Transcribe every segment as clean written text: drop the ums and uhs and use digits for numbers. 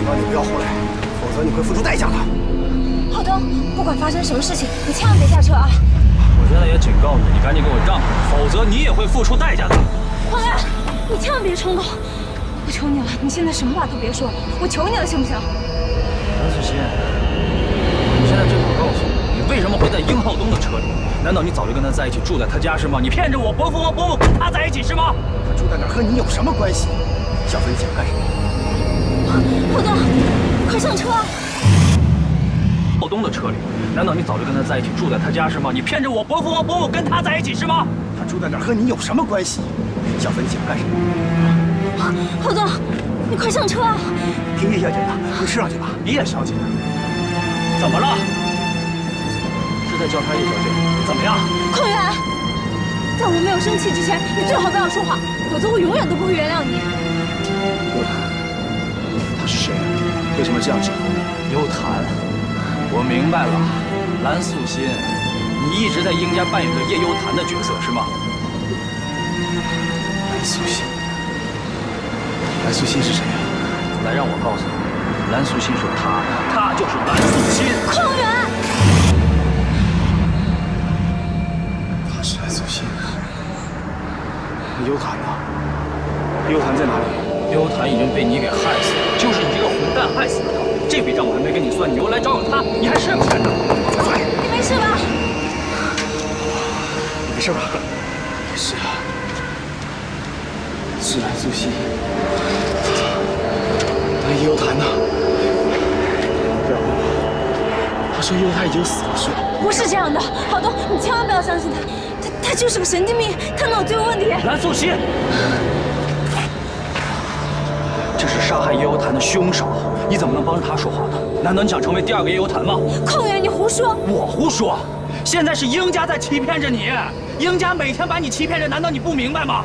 告你不要胡来，否则你会付出代价的。浩东，不管发生什么事情，你千万别下车啊！我现在也警告你，你赶紧给我让开，否则你也会付出代价的。黄兰，你千万别冲动，我求你了，你现在什么话都别说，我求你了，行不行？蓝素心，你现在最好告诉我，你为什么会在殷浩东的车里？难道你早就跟他在一起，住在他家是吗？你骗着我伯父和伯母跟他在一起是吗？他住在哪儿和你有什么关系？小子，你想干什么？浩东，快上车！浩东的车里，难道你早就跟他在一起，住在他家是吗？你骗着我伯父和伯母跟他在一起是吗？他住在哪儿和你有什么关系？小子，你想干什么？浩东，你快上车啊！听叶小姐的，快吃上去吧。叶小姐，怎么了？是在叫她叶小姐？怎么样？邝源，在我没有生气之前，你最好不要说话，否则我永远都不会原谅你。幽谈，他是谁？为什么这样叫？幽谈，我明白了，蓝素心，你一直在殷家扮演着叶幽谈的角色是吗？蓝素心，蓝素心是谁呀？来，让我告诉你，蓝素心是她就是蓝素心。邝源，他是蓝素心。那幽谈呢？幽谈在哪里？幽谈已经被你给害死了，就是你这个混蛋害死了他。这笔账我还没跟你算，你又来找他，你还是不是呢？你没事吧？你没事吧？是啊，是蓝素心。那叶幽谈呢？不要问我，他说幽谈已经死了，是吧？不是这样的，浩东，你千万不要相信他就是个神经病，他脑子有问题。蓝素心，这是杀害叶幽谈的凶手，你怎么能帮着他说话呢？难道你想成为第二个叶幽谈吗？邝源，你胡说！我胡说，现在是殷家在欺骗着你，殷家每天把你欺骗着，难道你不明白吗？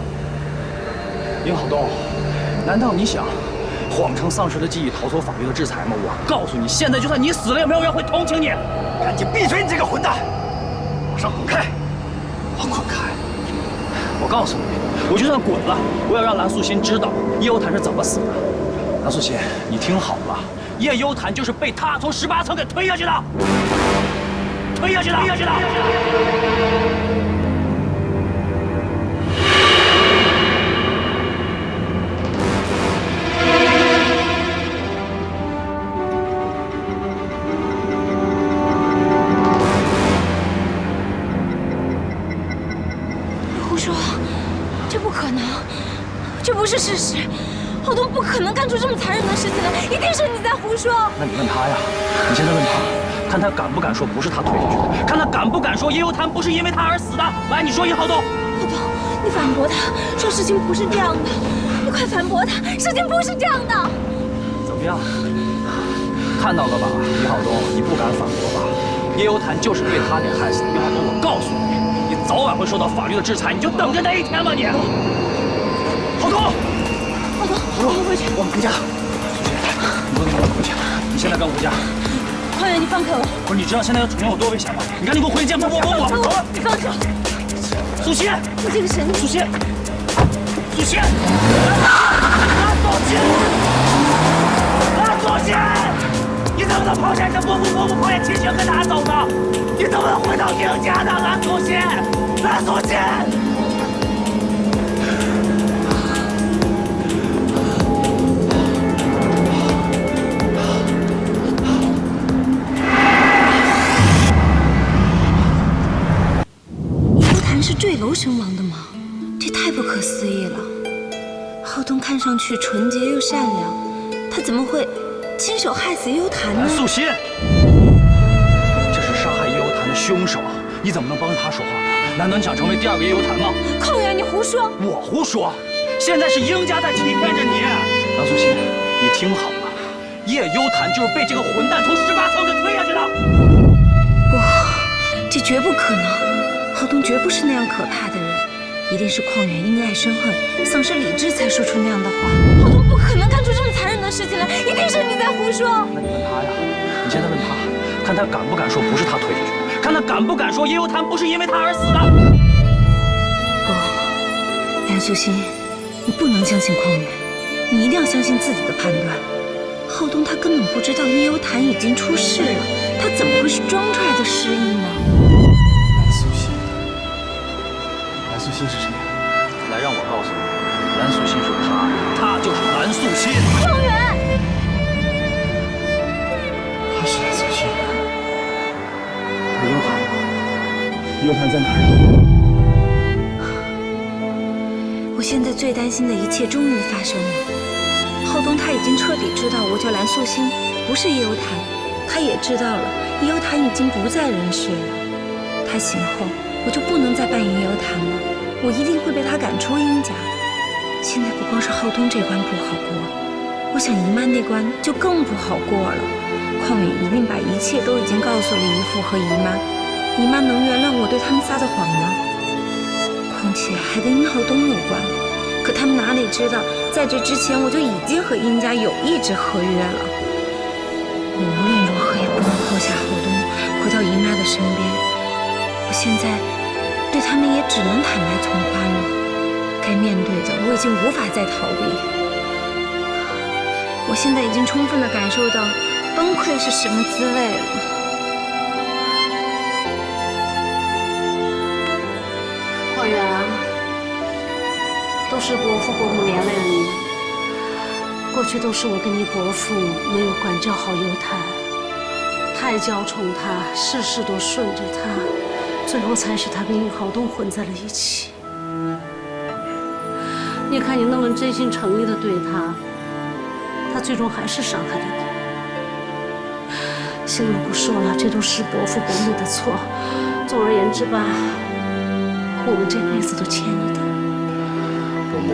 殷浩东，难道你想谎称丧失了记忆，逃脱法律的制裁吗？我告诉你，现在就算你死了，也没有人会同情你。赶紧闭嘴，你这个混蛋！马上滚开！我滚开！我告诉你，我就算滚了，我也要让蓝素心知道叶幽谈是怎么死的。蓝素心，你听好了，叶幽谈就是被他从18层给推下去的，推下去的，推下去的。胡说，这不可能，这不是事实。浩东不可能干出这么残忍的事情来，一定是你在胡说。那你问他呀，你现在问他，看他敢不敢说不是他推下去的，看他敢不敢说叶幽谈不是因为他而死的。来，你说殷浩东。浩东，你反驳他，说事情不是这样的。你快反驳他，事情不是这样的。怎么样？看到了吧，殷浩东，你不敢反驳吧？叶幽谈就是被他给害死的。殷浩东，我告诉你，你早晚会受到法律的制裁，你就等着那一天吧你。浩东。浩东，我们回去。我们回家。你不能跟我回去，你现在跟我回家。邝源，你放开我！不是，你知道现在有有多危险吗？你赶紧给我回去见伯伯。走了，你放手！素心，你这个神经！素心，素心，蓝素心，蓝素心，你能不能抛下你的伯父伯母，抛下亲情跟他走呢？你能不能回到殷家呢？蓝素心，蓝素心。是坠楼身亡的吗？这太不可思议了。浩东看上去纯洁又善良，他怎么会亲手害死叶幽谈呢？素心，这是杀害叶幽谈的凶手，你怎么能帮着他说话呢？难道你想成为第二个叶幽谈吗？邝源，你胡说！我胡说，现在是殷家在欺骗着你。蓝素心，你听好了，叶幽谈就是被这个混蛋从18层给推下去的。不，这绝不可能。浩东绝不是那样可怕的人，一定是邝源因爱生恨，丧失理智才说出那样的话。浩东不可能干出这么残忍的事情来，一定是你在胡说。那你问他呀，你现在问他，看他敢不敢说不是他推下去的，看他敢不敢说叶幽谈不是因为他而死的。不，蓝素心，你不能相信邝源，你一定要相信自己的判断。浩东他根本不知道叶幽潭已经出事了，他怎么会是装出来的失忆呢？蓝素心，蓝素心是谁？来，让我告诉你，蓝素心是她就是蓝素心。浩远，他是蓝素心。那幽潭呢？幽潭在哪儿？我现在最担心的一切终于发生了。浩东他已经彻底知道我叫蓝素心，不是叶幽潭。他也知道了叶幽潭已经不在人世了。他醒后，我就不能再扮演叶幽潭了，我一定会被他赶出殷家。现在不光是浩东这关不好过，我想姨妈那关就更不好过了。邝远一定把一切都已经告诉了姨父和姨妈，姨妈能原谅我对他们撒的谎吗？况且还跟殷浩东有关，可他们哪里知道，在这之前我就已经和殷家有一纸合约了。我无论如何也不能抛下浩东，回到姨妈的身边。我现在对他们也只能坦白从宽了，该面对的我已经无法再逃避。我现在已经充分地感受到崩溃是什么滋味了。浩远啊，都是伯父伯母连累了你。过去都是我跟你伯父没有管教好幽潭，太娇宠他，事事都顺着他，最后才使他跟殷浩东混在了一起。你看你那么真心诚意的对他，他最终还是伤害了你。行了，不说了，这都是伯父伯母的错。总而言之吧，我们这辈子都欠你的。伯母，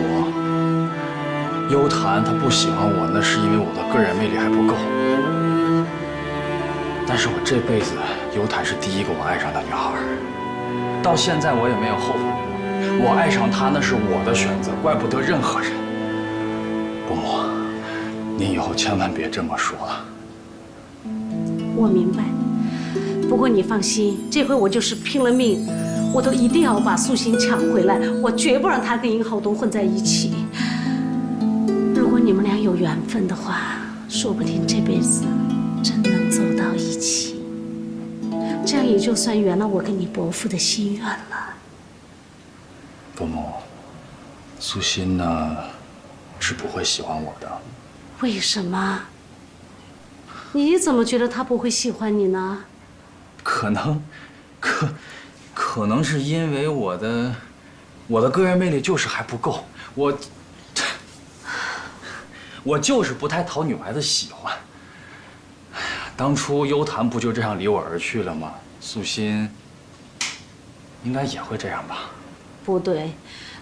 幽潭他不喜欢我，那是因为我的个人魅力还不够。但是我这辈子，幽潭是第一个我爱上的女孩，到现在我也没有后悔。我爱上她那是我的选择，怪不得任何人。伯母，您以后千万别这么说了。我明白，不过你放心，这回我就是拼了命，我都一定要把素心抢回来，我绝不让她跟殷浩东混在一起。如果你们俩有缘分的话，说不定这辈子真能走到一起，这样也就算圆了我跟你伯父的心愿了。伯母，素心呢，是不会喜欢我的。为什么？你怎么觉得他不会喜欢你呢？可能是因为我的个人魅力就是还不够，我就是不太讨女孩子喜欢。哎呀，当初幽潭不就这样离我而去了吗？素心应该也会这样吧？不对，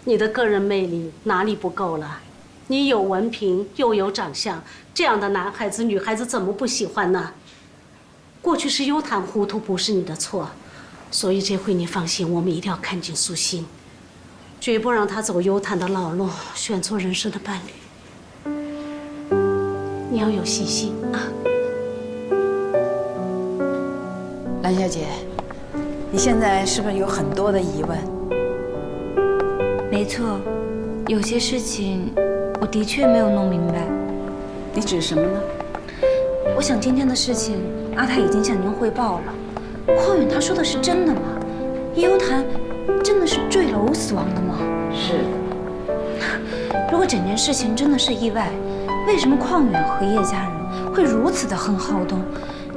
你的个人魅力哪里不够了？你有文凭又有长相，这样的男孩子女孩子怎么不喜欢呢？过去是幽潭糊涂，不是你的错，所以这回你放心，我们一定要看紧素心，绝不让她走幽潭的老路，选错人生的伴侣。你要有信心啊！蓝小姐，你现在是不是有很多的疑问？没错，有些事情我的确没有弄明白。你指什么呢？我想今天的事情，阿泰已经向您汇报了。邝远他说的是真的吗？叶幽潭真的是坠楼死亡的吗？是。如果整件事情真的是意外，为什么邝远和叶家人会如此的恨浩东？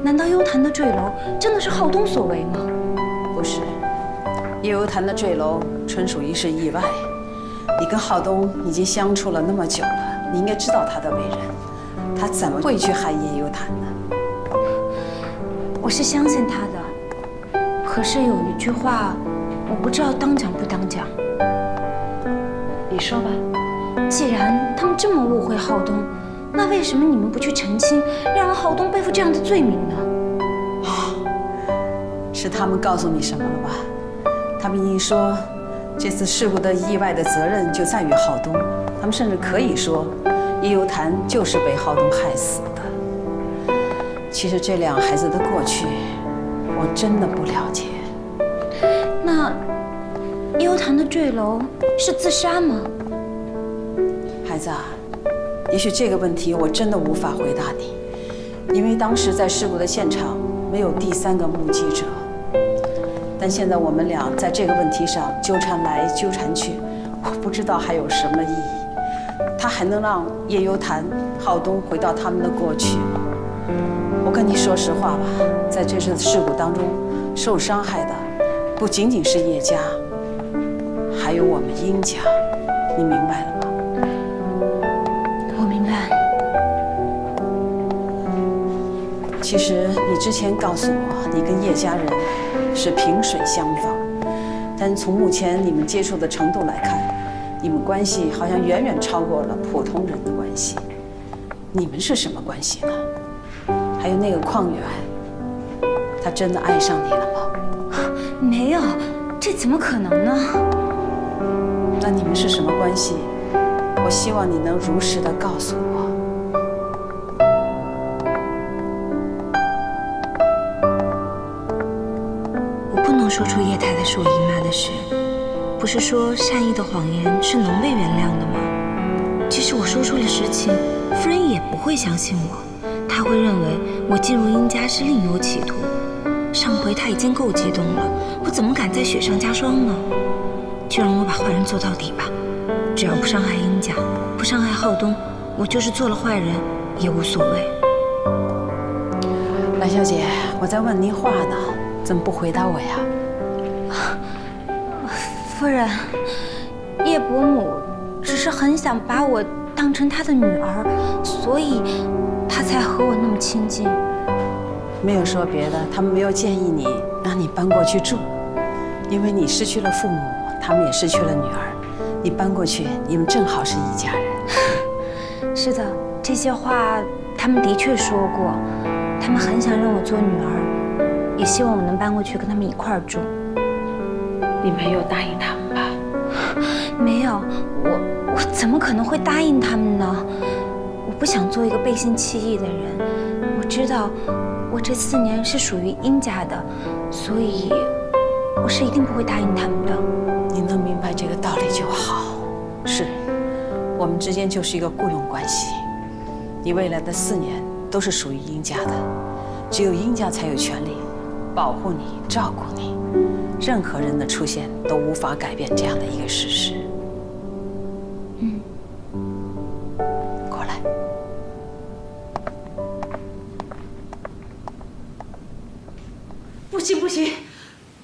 难道幽潭的坠楼真的是浩东所为吗？不是，叶幽潭的坠楼纯属一是意外。你跟浩东已经相处了那么久了，你应该知道他的为人，他怎么会去害叶幽潭呢？我是相信他的，可是有一句话，我不知道当讲不当讲。你说吧。既然他们这么误会浩东，那为什么你们不去澄清，让浩东背负这样的罪名呢？是他们告诉你什么了吧？他们已经说，这次事故的意外的责任就在于浩东。他们甚至可以说，叶幽潭就是被浩东害死的。其实这两个孩子的过去，我真的不了解。那叶幽潭的坠楼是自杀吗？孩子啊，也许这个问题我真的无法回答你，因为当时在事故的现场没有第三个目击者。但现在我们俩在这个问题上纠缠来纠缠去，我不知道还有什么意义。他还能让叶幽潭、浩东回到他们的过去吗？我跟你说实话吧，在这次事故当中，受伤害的不仅仅是叶家，还有我们殷家，你明白了吗？我明白。其实你之前告诉我，你跟叶家人是萍水相逢，但从目前你们接触的程度来看，你们关系好像远远超过了普通人的关系。你们是什么关系呢？还有那个邝远，他真的爱上你了吗？没有，这怎么可能呢？那你们是什么关系？我希望你能如实的告诉我。我不能说出叶太太是我姨妈的事。不是说善意的谎言是能被原谅的吗？即使我说出了实情，夫人也不会相信我。她会认为我进入殷家是另有企图。上回她已经够激动了，我怎么敢再雪上加霜呢？就让我把坏人做到底吧，只要不伤害殷家，不伤害浩东，我就是做了坏人也无所谓。蓝小姐，我在问您话呢，怎么不回答我呀？夫人，叶伯母只是很想把我当成她的女儿，所以她才和我那么亲近。没有说别的，他们没有建议你让你搬过去住，因为你失去了父母，他们也失去了女儿，你搬过去，你们正好是一家人。是的，这些话他们的确说过，他们很想让我做女儿，也希望我能搬过去跟他们一块儿住。你没有答应他们吧？没有，我怎么可能会答应他们呢？我不想做一个背信弃义的人。我知道，我这4年是属于殷家的，所以我是一定不会答应他们的。你能明白这个道理就好。是，我们之间就是一个雇佣关系。你未来的4年都是属于殷家的，只有殷家才有权利保护你、照顾你。任何人的出现都无法改变这样的一个事实。过来。不行不行，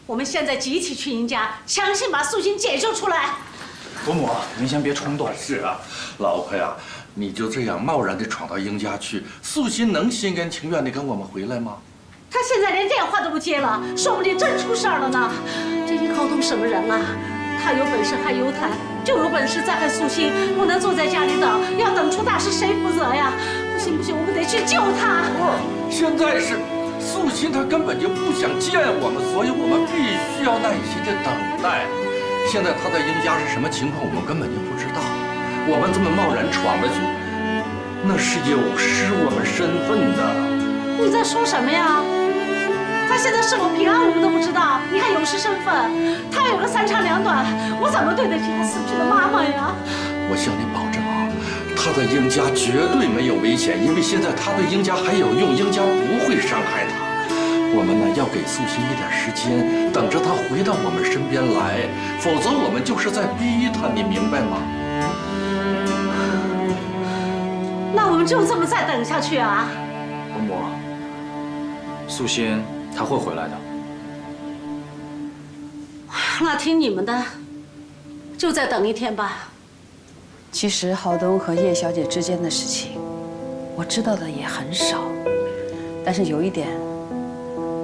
我们现在集体去殷家，强行把素心解救出来。伯母，您先别冲动。是啊，老婆呀，你就这样贸然地闯到殷家去，素心能心甘情愿地跟我们回来吗？他现在连电话都不接了，说不定真出事儿了呢。这殷浩东什么人啊？他有本事害幽潭，就有本事再害素心，不能坐在家里等，要等出大事谁负责呀？不行不行，我们得去救他。不是，现在是素心他根本就不想见我们，所以我们必须要耐心地等待。现在他在殷家是什么情况，我们根本就不知道。我们这么贸然闯了去，那是有失我们身份的。你在说什么呀？他现在是否平安我们都不知道，你还有失身份，他有个3长2短，我怎么对得起他死去的妈妈呀？我向你保证啊，他在殷家绝对没有危险，因为现在他对殷家还有用，殷家不会伤害他。我们呢要给素心一点时间，等着他回到我们身边来，否则我们就是在逼他，你明白吗？那我们就这么再等下去啊？伯母，素心她会回来的。那听你们的，就再等1天吧。其实浩东和叶小姐之间的事情，我知道的也很少，但是有一点，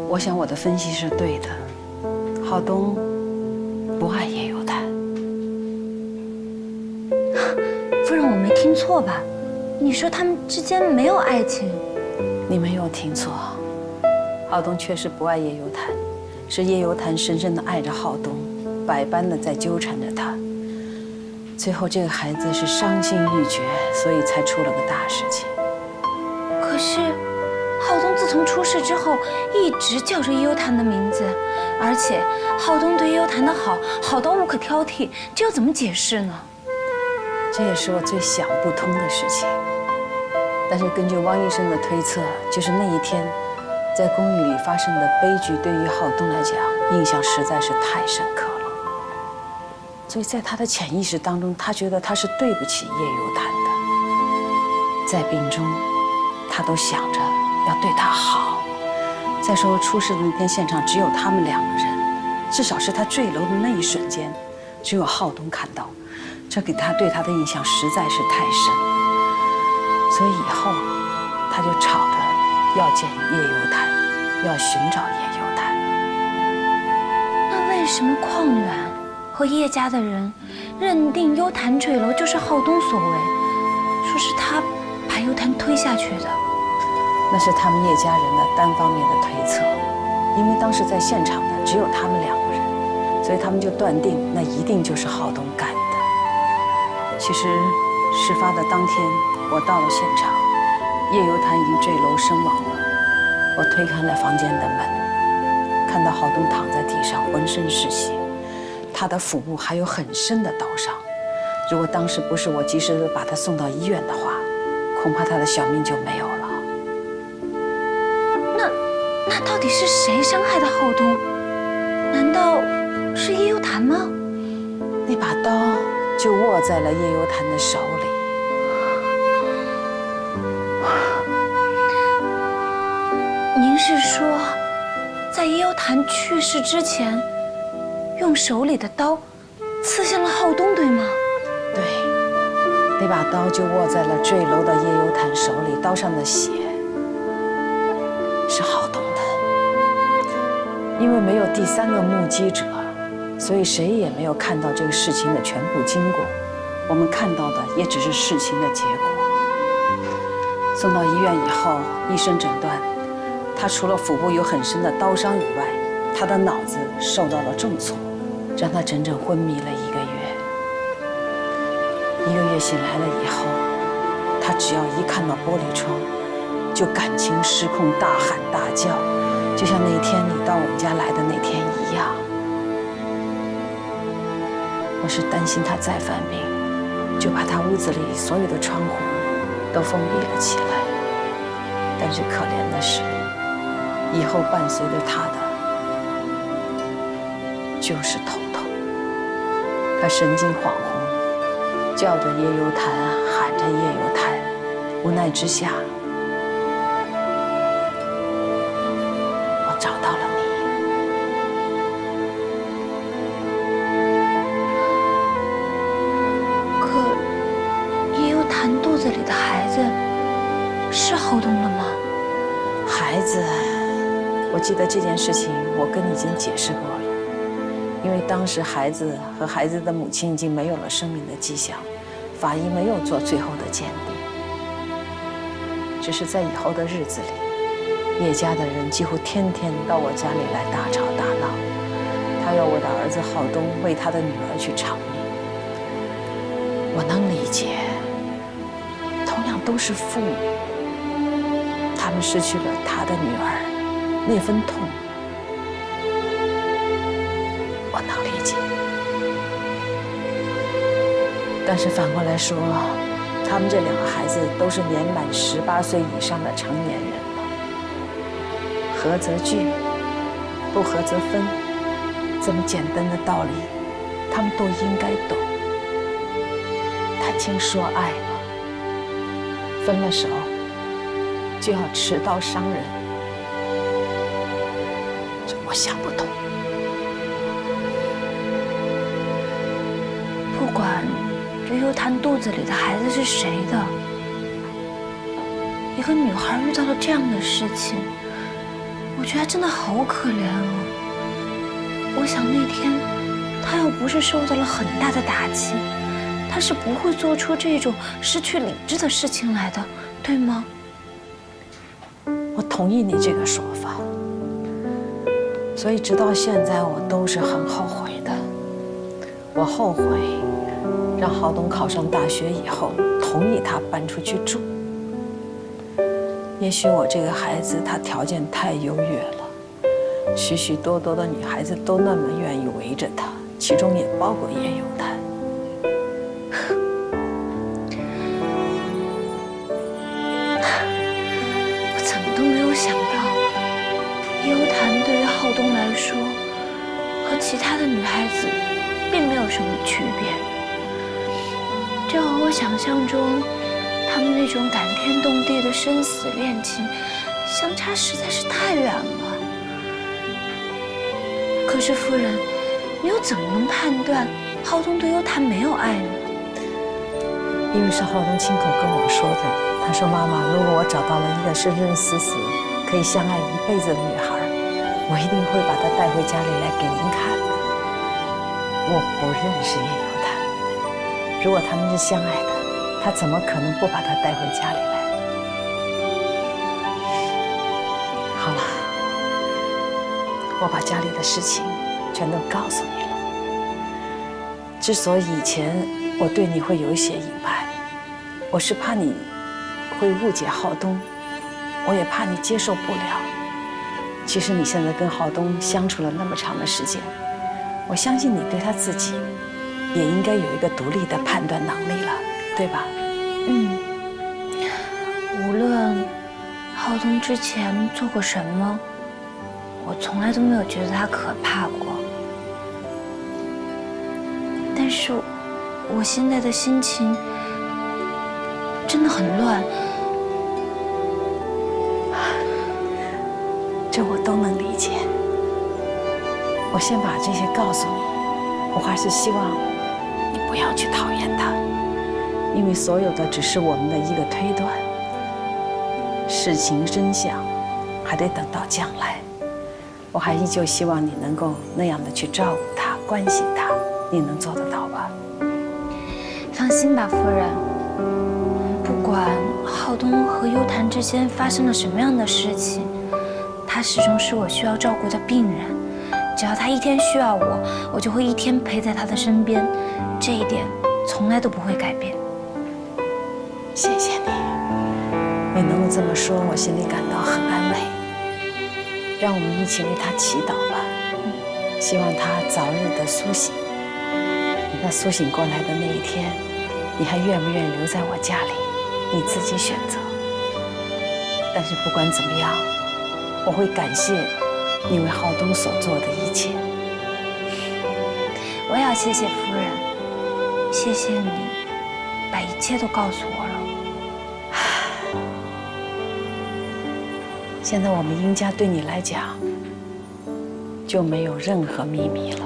我想我的分析是对的，浩东不爱叶幽潭。夫人，我没听错吧？你说他们之间没有爱情？你没有听错，浩东确实不爱叶幽潭，是叶幽潭深深地爱着浩东，百般的在纠缠着他。最后这个孩子是伤心欲绝，所以才出了个大事情。可是，浩东自从出事之后，一直叫着叶幽潭的名字，而且浩东对叶幽潭的好，好到无可挑剔，这又怎么解释呢？这也是我最想不通的事情。但是根据汪医生的推测，就是那一天在公寓里发生的悲剧，对于浩东来讲，印象实在是太深刻了。所以在他的潜意识当中，他觉得他是对不起叶游谈的。在病中，他都想着要对他好。再说出事的那天现场只有他们2个人，至少是他坠楼的那一瞬间，只有浩东看到，这给他对他的印象实在是太深了。所以以后他就吵着要见叶游谈，要寻找叶游谈。那为什么邝远和叶家的人认定幽潭坠楼就是浩东所为，说是他把幽潭推下去的？那是他们叶家人的单方面的推测，因为当时在现场的只有他们2个人，所以他们就断定那一定就是浩东干的。其实事发的当天，我到了现场，叶游潭已经坠楼身亡了。我推开了房间的门，看到浩东躺在地上，浑身是血，他的腹部还有很深的刀伤。如果当时不是我及时的把他送到医院的话，恐怕他的小命就没有了。那到底是谁伤害的浩东？难道是叶游潭吗？那把刀就握在了叶游潭的手里。您是说，在叶游潭去世之前，用手里的刀刺向了浩东，对吗？对，那把刀就握在了坠楼的叶游潭手里，刀上的血是浩东的。因为没有第3个目击者，所以谁也没有看到这个事情的全部经过。我们看到的也只是事情的结果。送到医院以后，医生诊断，他除了腹部有很深的刀伤以外，他的脑子受到了重挫，让他整整昏迷了1个月。1个月醒来了以后，他只要一看到玻璃窗，就感情失控，大喊大叫，就像那天你到我们家来的那天一样。我是担心他再犯病，就把他屋子里所有的窗户都封闭了起来。但是可怜的是，以后伴随着他的就是头痛。他神经恍惚，叫着叶游潭，喊着叶游潭，无奈之下，我找到了你。可叶游潭肚子里的孩子是浩东的吗？孩子，我记得这件事情我跟你已经解释过了，因为当时孩子和孩子的母亲已经没有了生命的迹象，法医没有做最后的鉴定。只是在以后的日子里，叶家的人几乎天天到我家里来大吵大闹，他要我的儿子浩东为他的女儿去偿命。我能理解，同样都是父母，他们失去了他的女儿，那份痛，我能理解。但是反过来说，他们这2个孩子都是年满18岁以上的成年人了，合则聚，不合则分，这么简单的道理，他们都应该懂。谈情说爱嘛，分了手就要持刀伤人，这我想不通。不管这幽潭肚子里的孩子是谁的，一个女孩遇到了这样的事情，我觉得真的好可怜哦。我想那天她要不是受到了很大的打击，她是不会做出这种失去理智的事情来的，对吗？我同意你这个说法，所以直到现在我都是很后悔的。我后悔让浩东考上大学以后同意他搬出去住。也许我这个孩子他条件太优越了，许许多多的女孩子都那么愿意围着他，其中也包括叶有潭。浩东来说，和其他的女孩子并没有什么区别。这和我想象中他们那种感天动地的生死恋情相差实在是太远了。可是夫人，你又怎么能判断浩东对幽檀没有爱呢？因为是浩东亲口跟我说的。他说：“妈妈，如果我找到了一个生生死死可以相爱一辈子的女孩，我一定会把她带回家里来给您看的。我不认识叶幽檀，如果他们是相爱的，他怎么可能不把她带回家里来？好了，我把家里的事情全都告诉你了。之所以以前我对你会有一些隐瞒，我是怕你会误解浩东，我也怕你接受不了。其实你现在跟浩东相处了那么长的时间，我相信你对他自己也应该有一个独立的判断能力了，对吧？无论浩东之前做过什么，我从来都没有觉得他可怕过。但是我现在的心情真的很乱。这我都能理解。我先把这些告诉你，我还是希望你不要去讨厌他，因为所有的只是我们的一个推断，事情真相还得等到将来。我还依旧希望你能够那样的去照顾他、关心他，你能做得到吧？放心吧，夫人。不管浩东和幽檀之间发生了什么样的事情，他始终是我需要照顾的病人。只要他一天需要我，我就会一天陪在他的身边，这一点从来都不会改变。谢谢你，你能够这么说，我心里感到很安慰。让我们一起为他祈祷吧，希望他早日的苏醒。等他苏醒过来的那一天，你还愿不愿意留在我家里，你自己选择。但是不管怎么样，我会感谢你为浩东所做的一切。我也要谢谢夫人，谢谢你把一切都告诉我了。现在我们殷家对你来讲就没有任何秘密了。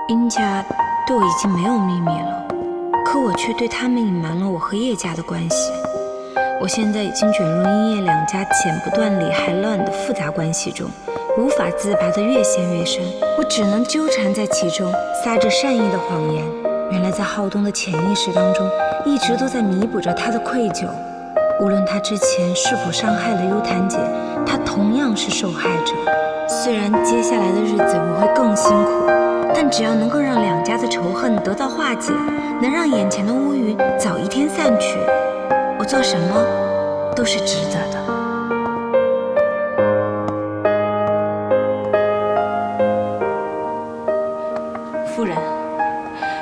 殷家对我已经没有秘密了，可我却对他们隐瞒了我和叶家的关系。我现在已经卷入殷叶两家剪不断理还乱的复杂关系中，无法自拔的越陷越深，我只能纠缠在其中，撒着善意的谎言。原来在浩东的潜意识当中，一直都在弥补着他的愧疚。无论他之前是否伤害了幽檀姐，他同样是受害者。虽然接下来的日子我会更辛苦，但只要能够让两家的仇恨得到化解，能让眼前的乌云早一天散去，我做什么都是值得的。夫人，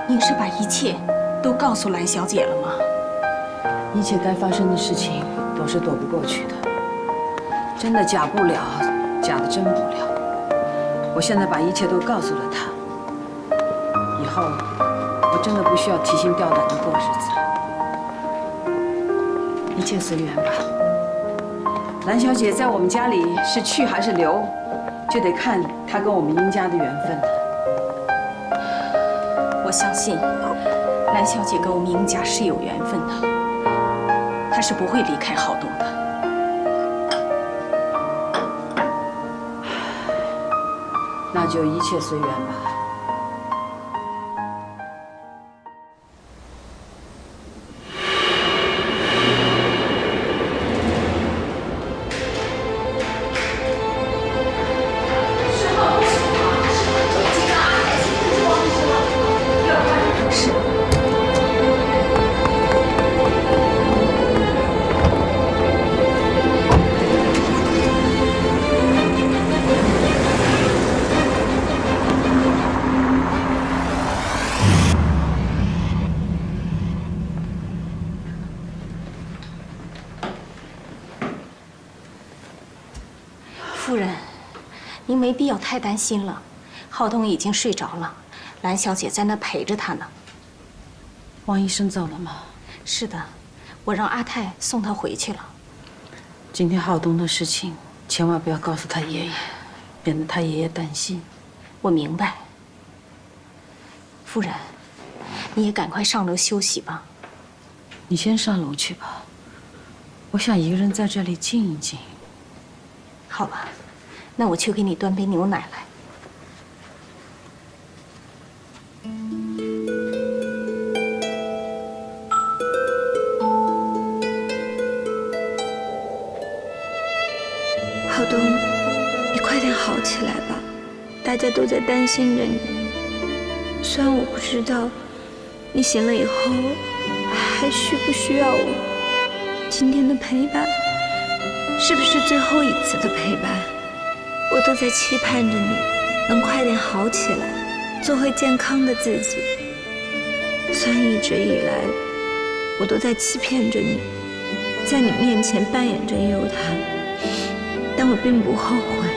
您是把一切都告诉兰小姐了吗？一切该发生的事情都是躲不过去的，真的假不了，假的真不了。我现在把一切都告诉了她，以后我真的不需要提心吊胆的过日子了，一切随缘吧。兰小姐在我们家里是去还是留，就得看她跟我们殷家的缘分了。我相信兰小姐跟我们殷家是有缘分的，她是不会离开浩东的。那就一切随缘吧。您没必要太担心了。浩东已经睡着了，兰小姐在那陪着他呢。王医生走了吗？是的，我让阿泰送他回去了。今天浩东的事情，千万不要告诉他爷爷，免得他爷爷担心。我明白。夫人，你也赶快上楼休息吧。你先上楼去吧，我想一个人在这里静一静。好吧，那我去给你端杯牛奶来。浩东，你快点好起来吧，大家都在担心着你。虽然我不知道你醒了以后还需不需要我，今天的陪伴是不是最后一次的陪伴？我都在期盼着你能快点好起来，做回健康的自己。虽然一直以来我都在欺骗着你，在你面前扮演着幽谈，但我并不后悔。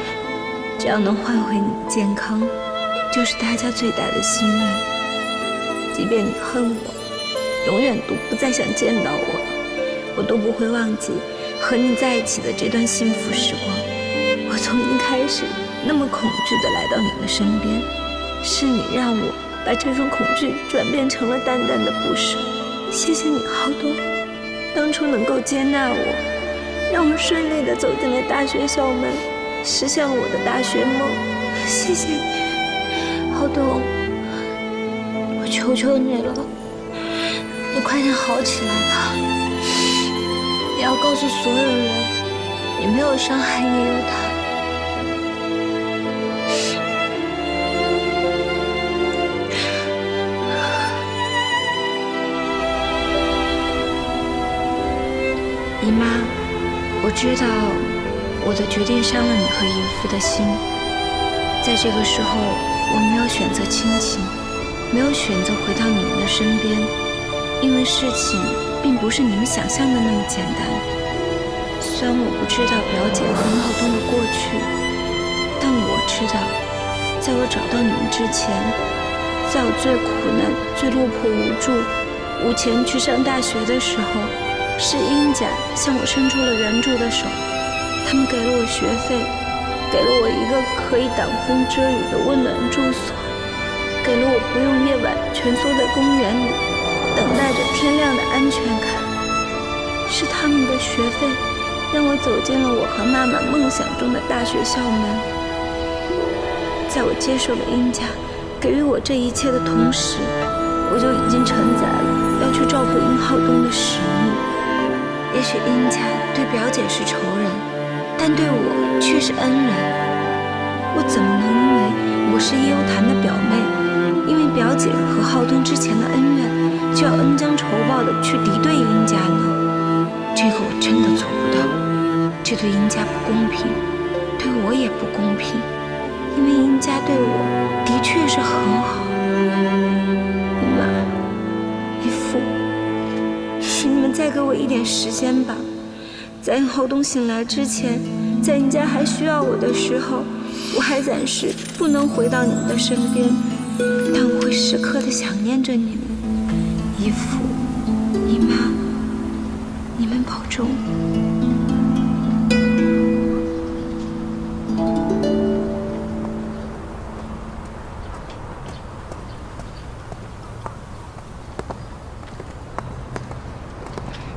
只要能换回你的健康，就是大家最大的心愿。即便你恨我，永远都不再想见到我都不会忘记和你在一起的这段幸福时光。我从一开始那么恐惧地来到你的身边，是你让我把这种恐惧转变成了淡淡的不舍。谢谢你，浩东，当初能够接纳我，让我顺利地走进了大学校门，实现了我的大学梦。谢谢你，浩东，我求求你了，你快点好起来吧！你要告诉所有人，你没有伤害叶幽谈。姨妈，我知道我的决定伤了你和姨父的心。在这个时候，我没有选择亲情，没有选择回到你们的身边，因为事情并不是你们想象的那么简单。虽然我不知道表姐和林浩东的过去，但我知道，在我找到你们之前，在我最苦难、最落魄无助、无钱去上大学的时候，是殷家向我伸出了援助的手。他们给了我学费，给了我一个可以挡风遮雨的温暖住所，给了我不用夜晚蜷缩在公园里等待着天亮的安全感。是他们的学费让我走进了我和妈妈梦想中的大学校门。在我接受了殷家给予我这一切的同时，我就已经承载了要去照顾殷浩东的使命。也许殷家对表姐是仇人，但对我却是恩人。我怎么能因为我是叶幽谈的表妹，因为表姐和浩东之前的恩怨，就要恩将仇报的去敌对殷家呢？这个我真的做不到。这对殷家不公平，对我也不公平，因为殷家对我的确是很好。姨妈，姨父，请你们再给我一点时间吧。在殷浩东醒来之前，在殷家还需要我的时候，我还暂时不能回到你们的身边，但我会时刻的想念着你们。姨父、姨妈，你们保重。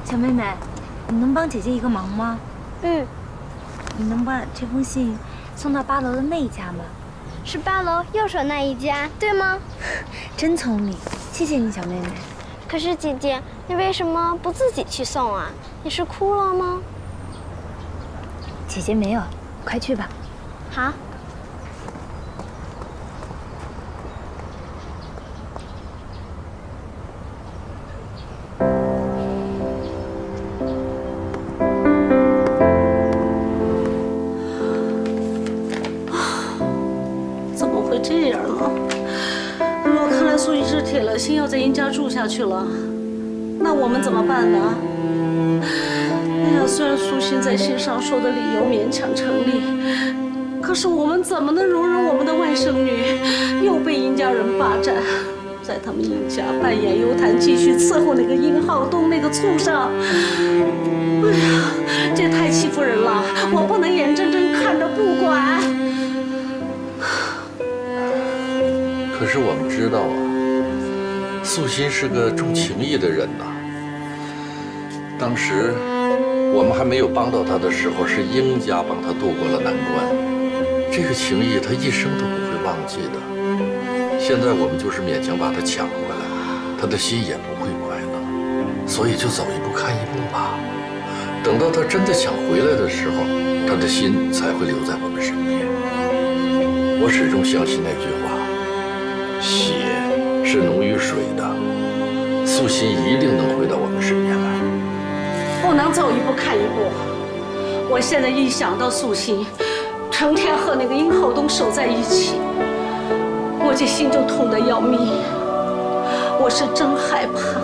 小妹妹，你能帮姐姐一个忙吗？你能把这封信送到8楼的那一家吗？是8楼右手那一家，对吗？真聪明，谢谢你，小妹妹。可是姐姐，你为什么不自己去送啊？你是哭了吗？姐姐没有，快去吧。好。这样呢？如果看来苏医师铁了心要在殷家住下去了，那我们怎么办呢？哎呀，虽然苏欣在信上说的理由勉强成立，可可是我们怎么能容忍我们的外甥女又被殷家人霸占，在他们殷家扮演幽潭，继续伺候那个殷浩东那个畜生？哎呀，这太欺负人了！我不能眼睁睁看着不管。可是我们知道啊，素心是个重情义的人呐。当时我们还没有帮到他的时候，是殷家帮他渡过了难关，这个情谊他一生都不会忘记的。现在我们就是勉强把他抢回来，他的心也不会快乐，所以就走一步看一步吧。等到他真的想回来的时候，他的心才会留在我们身边。我始终相信那句话，血是浓于水的，素心一定能回到我们身边来。不能走一步看一步。我现在一想到素心成天和那个殷浩东守在一起，我这心就痛得要命。我是真害怕，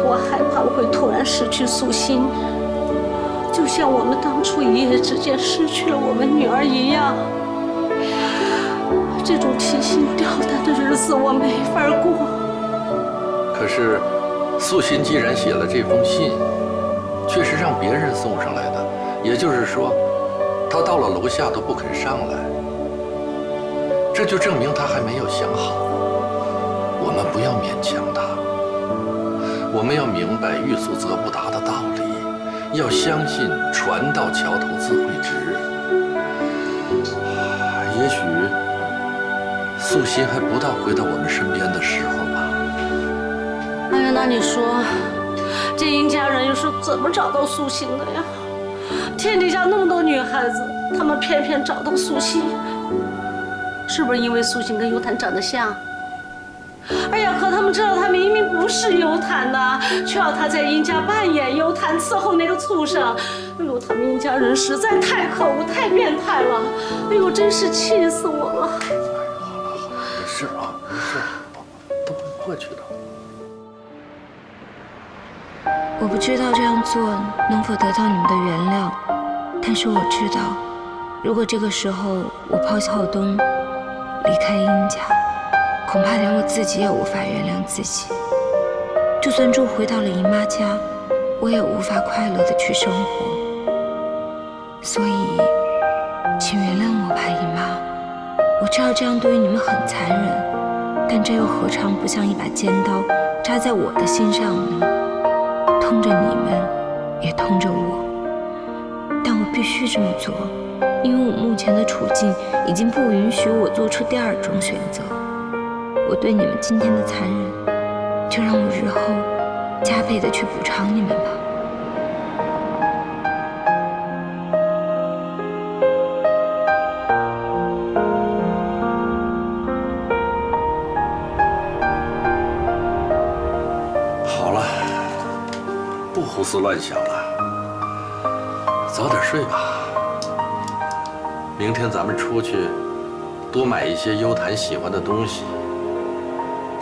我害怕我会突然失去素心，就像我们当初一夜之间失去了我们女儿一样。这种提心吊胆的日子我没法过。可是，素心既然写了这封信，却是让别人送上来的，也就是说，他到了楼下都不肯上来，这就证明他还没有想好。我们不要勉强他，我们要明白欲速则不达的道理，要相信船到桥头自会直。也许素心还不到回到我们身边的时候吧。哎呀，那你说，这殷家人又是怎么找到素心的呀？天底下那么多女孩子，他们偏偏找到素心，是不是因为素心跟幽潭长得像？哎呀，可他们知道他明明不是幽潭呐，却要他在殷家扮演幽潭，伺候那个畜生。哎呦，他们殷家人实在太可恶、太变态了！哎呦，真是气死我了！好了好了，没事啊，没事，都会过去的。我不知道这样做能否得到你们的原谅，但是我知道，如果这个时候我抛弃浩东，离开殷家，恐怕连我自己也无法原谅自己。就算住回到了姨妈家，我也无法快乐的去生活。所以，请原谅我吧，姨妈。我知道这样对于你们很残忍，但这又何尝不像一把尖刀扎在我的心上呢？痛着你们，也痛着我。但我必须这么做，因为我目前的处境已经不允许我做出第二种选择。我对你们今天的残忍，就让我日后加倍的去补偿你们吧。好了，不胡思乱想了，早点睡吧。明天咱们出去，多买一些幽潭喜欢的东西。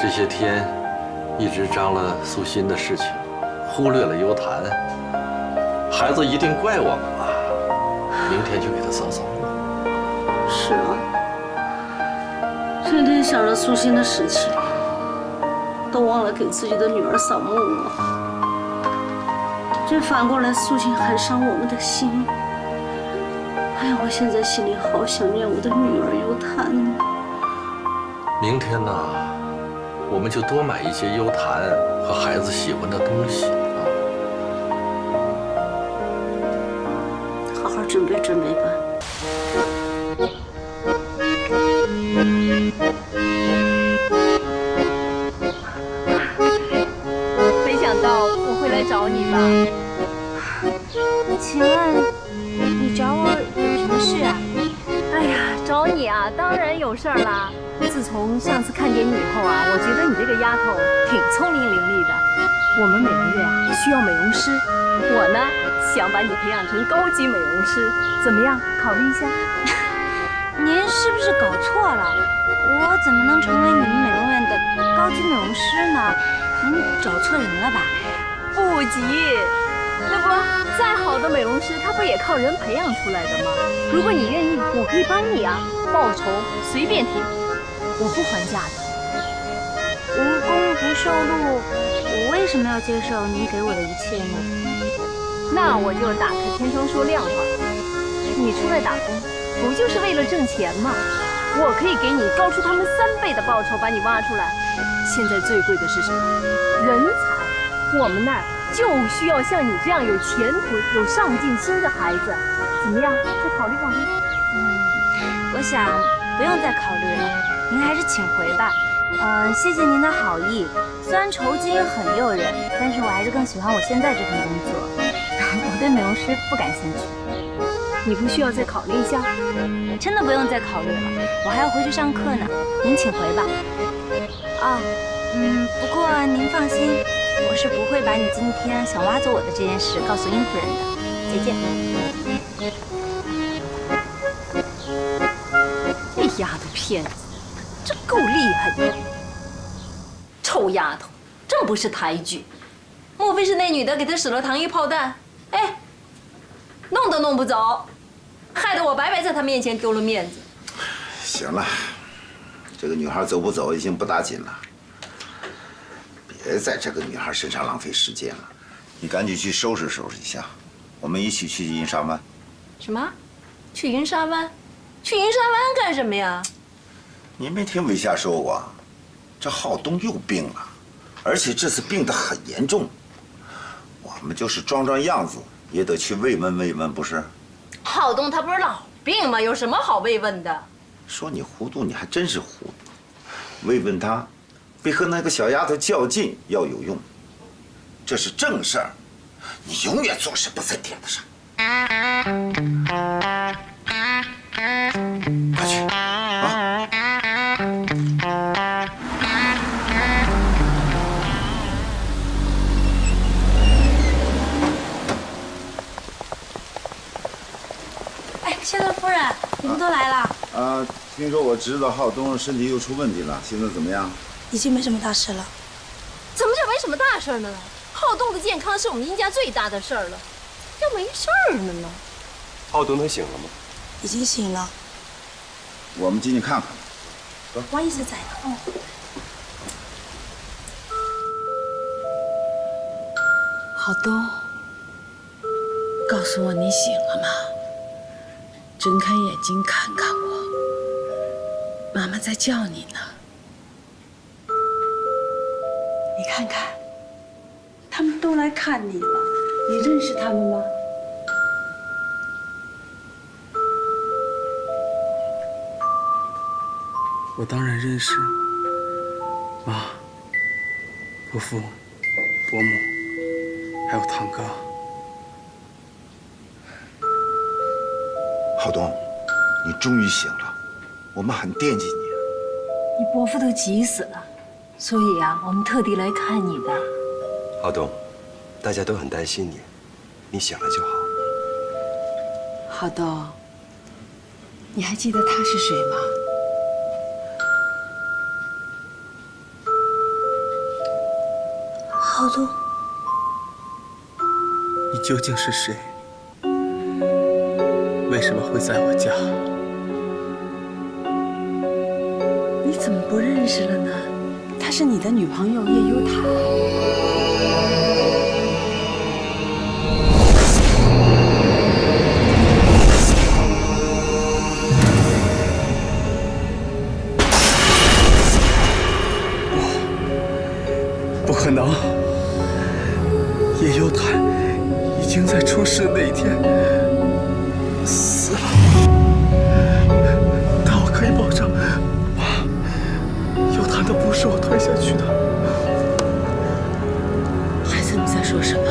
这些天一直张罗素心的事情，忽略了幽潭，孩子一定怪我们了。明天就给他扫扫墓。是啊，天天想着素心的事情，都忘了给自己的女儿扫墓了。这反过来，素心还伤我们的心。哎呀，我现在心里好想念我的女儿幽潭呢。明天呢，我们就多买一些幽潭和孩子喜欢的东西啊。好好准备准备吧。没想到我会来找你吧？请问你找我有什么事啊？哎呀，找你啊，当然有事儿啦。自从上次看见你以后啊，我觉得你这个丫头挺聪明伶俐的。我们每个月啊需要美容师，我呢想把你培养成高级美容师，怎么样？考虑一下？您是不是搞错了？我怎么能成为你们美容院的高级美容师呢？您找错人了吧？不急，那不，再好的美容师，他不也靠人培养出来的吗？如果你愿意，我可以帮你啊，报酬随便提，我不还价的。无功不受禄，我为什么要接受您给我的一切呢？那我就打开天窗说亮话，你出来打工，不就是为了挣钱吗？我可以给你高出他们3倍的报酬，把你挖出来。现在最贵的是什么？人才。我们那儿就需要像你这样有前途、有上进心的孩子。怎么样？再考虑考虑。我想不用再考虑了，您还是请回吧。谢谢您的好意，虽然酬金很诱人，但是我还是更喜欢我现在这份工作。我对美容师不感兴趣。你不需要再考虑一下？真的不用再考虑了，我还要回去上课呢。您请回吧。不过您放心，我是不会把你今天想挖走我的这件事告诉殷夫人的。再见。这丫头片子，这够厉害的。臭丫头，真不是抬举。莫非是那女的给他使了糖衣炮弹？哎，弄都弄不走，害得我白白在她面前丢了面子。行了，这个女孩走不走已经不打紧了，别在这个女孩身上浪费时间了。你赶紧去收拾收拾一下，我们一起去银沙湾。什么？去银沙湾？去银沙湾干什么呀？你没听韦夏说过，这浩东又病了，而且这次病得很严重。我们就是装装样子，也得去慰问慰问，不是？浩东他不是老病吗？有什么好慰问的？说你糊涂，你还真是糊涂。慰问他，比和那个小丫头较劲要有用。这是正事儿，你永远做事不在点子上。快去啊！哎，谢乐夫人，你们都来了。听说我侄子浩东身体又出问题了，现在怎么样？已经没什么大事了。怎么就没什么大事呢？浩东的健康是我们殷家最大的事儿了，要没事儿了呢？浩东他醒了吗？已经醒了。我们进去看看。我一直在呢。浩东，告诉我你醒了吗？睁开眼睛看看我，妈妈在叫你呢。你看看，他们都来看你了，你认识他们吗？我当然认识，妈、伯父、伯母，还有堂哥。浩东，你终于醒了，我们很惦记你。你伯父都急死了，所以啊，我们特地来看你的。浩东，大家都很担心你，你醒了就好。浩东，你还记得他是谁吗？浩东，你究竟是谁？为什么会在我家？你怎么不认识了呢？她是你的女朋友叶幽塔。不可能！叶幽塔已经在出事那一天死了，但我可以保证，妈，幽塔的不是我推下去的。孩子，你在说什么？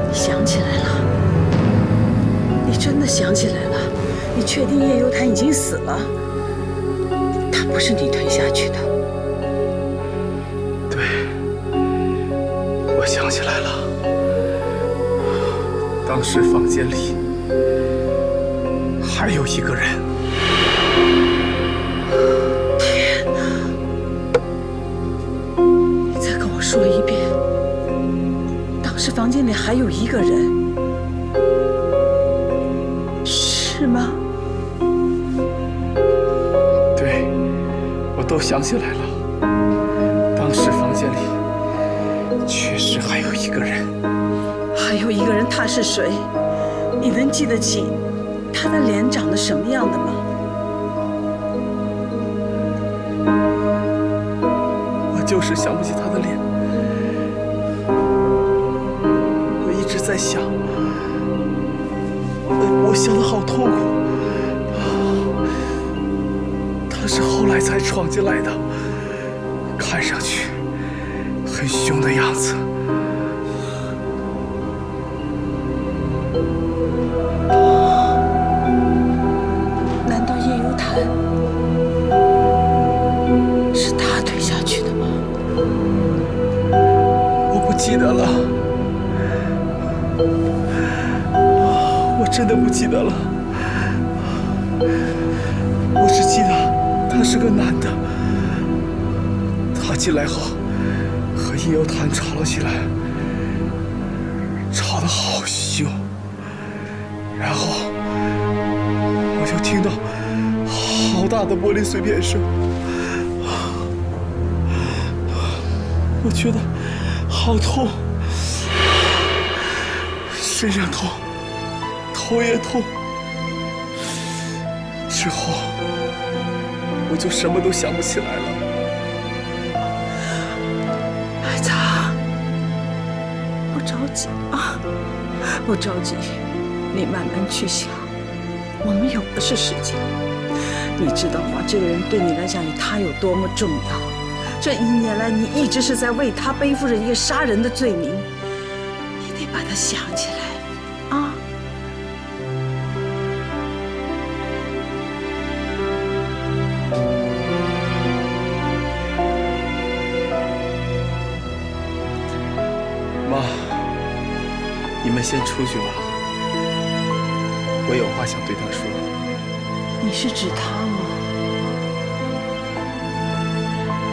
你想起来了？你真的想起来了？你确定叶幽塔已经死了？她不是你推下去的。我想起来了，当时房间里还有一个人。天哪！你再跟我说一遍，当时房间里还还有一个人，是吗？对，我都想起来了。当时房间里确实还有一个人。还有一个人，他是谁？你能记得起他的脸长得什么样的吗？我就是想不起他的脸。我一直在想，我想得好痛苦。他是后来才闯进来的，看上去很凶的样子。难道叶幽潭是他推下去的吗？我不记得了，我真的不记得了。我只记得他是个男的，他进来后和叶幽潭吵了起来，吵得好凶。然后我就听到好大的玻璃碎片声，我觉得好痛，身上痛，头也痛。之后我就什么都想不起来了。海棠，不着急啊，不着急，你慢慢去想，我们有的是时间。你知道吗？这个人对你来讲，他有多么重要？这1年来，你一直是在为他背负着一个杀人的罪名，你得把他想起来啊！妈，你们先出去吧，我有话想对他说。你是指他吗？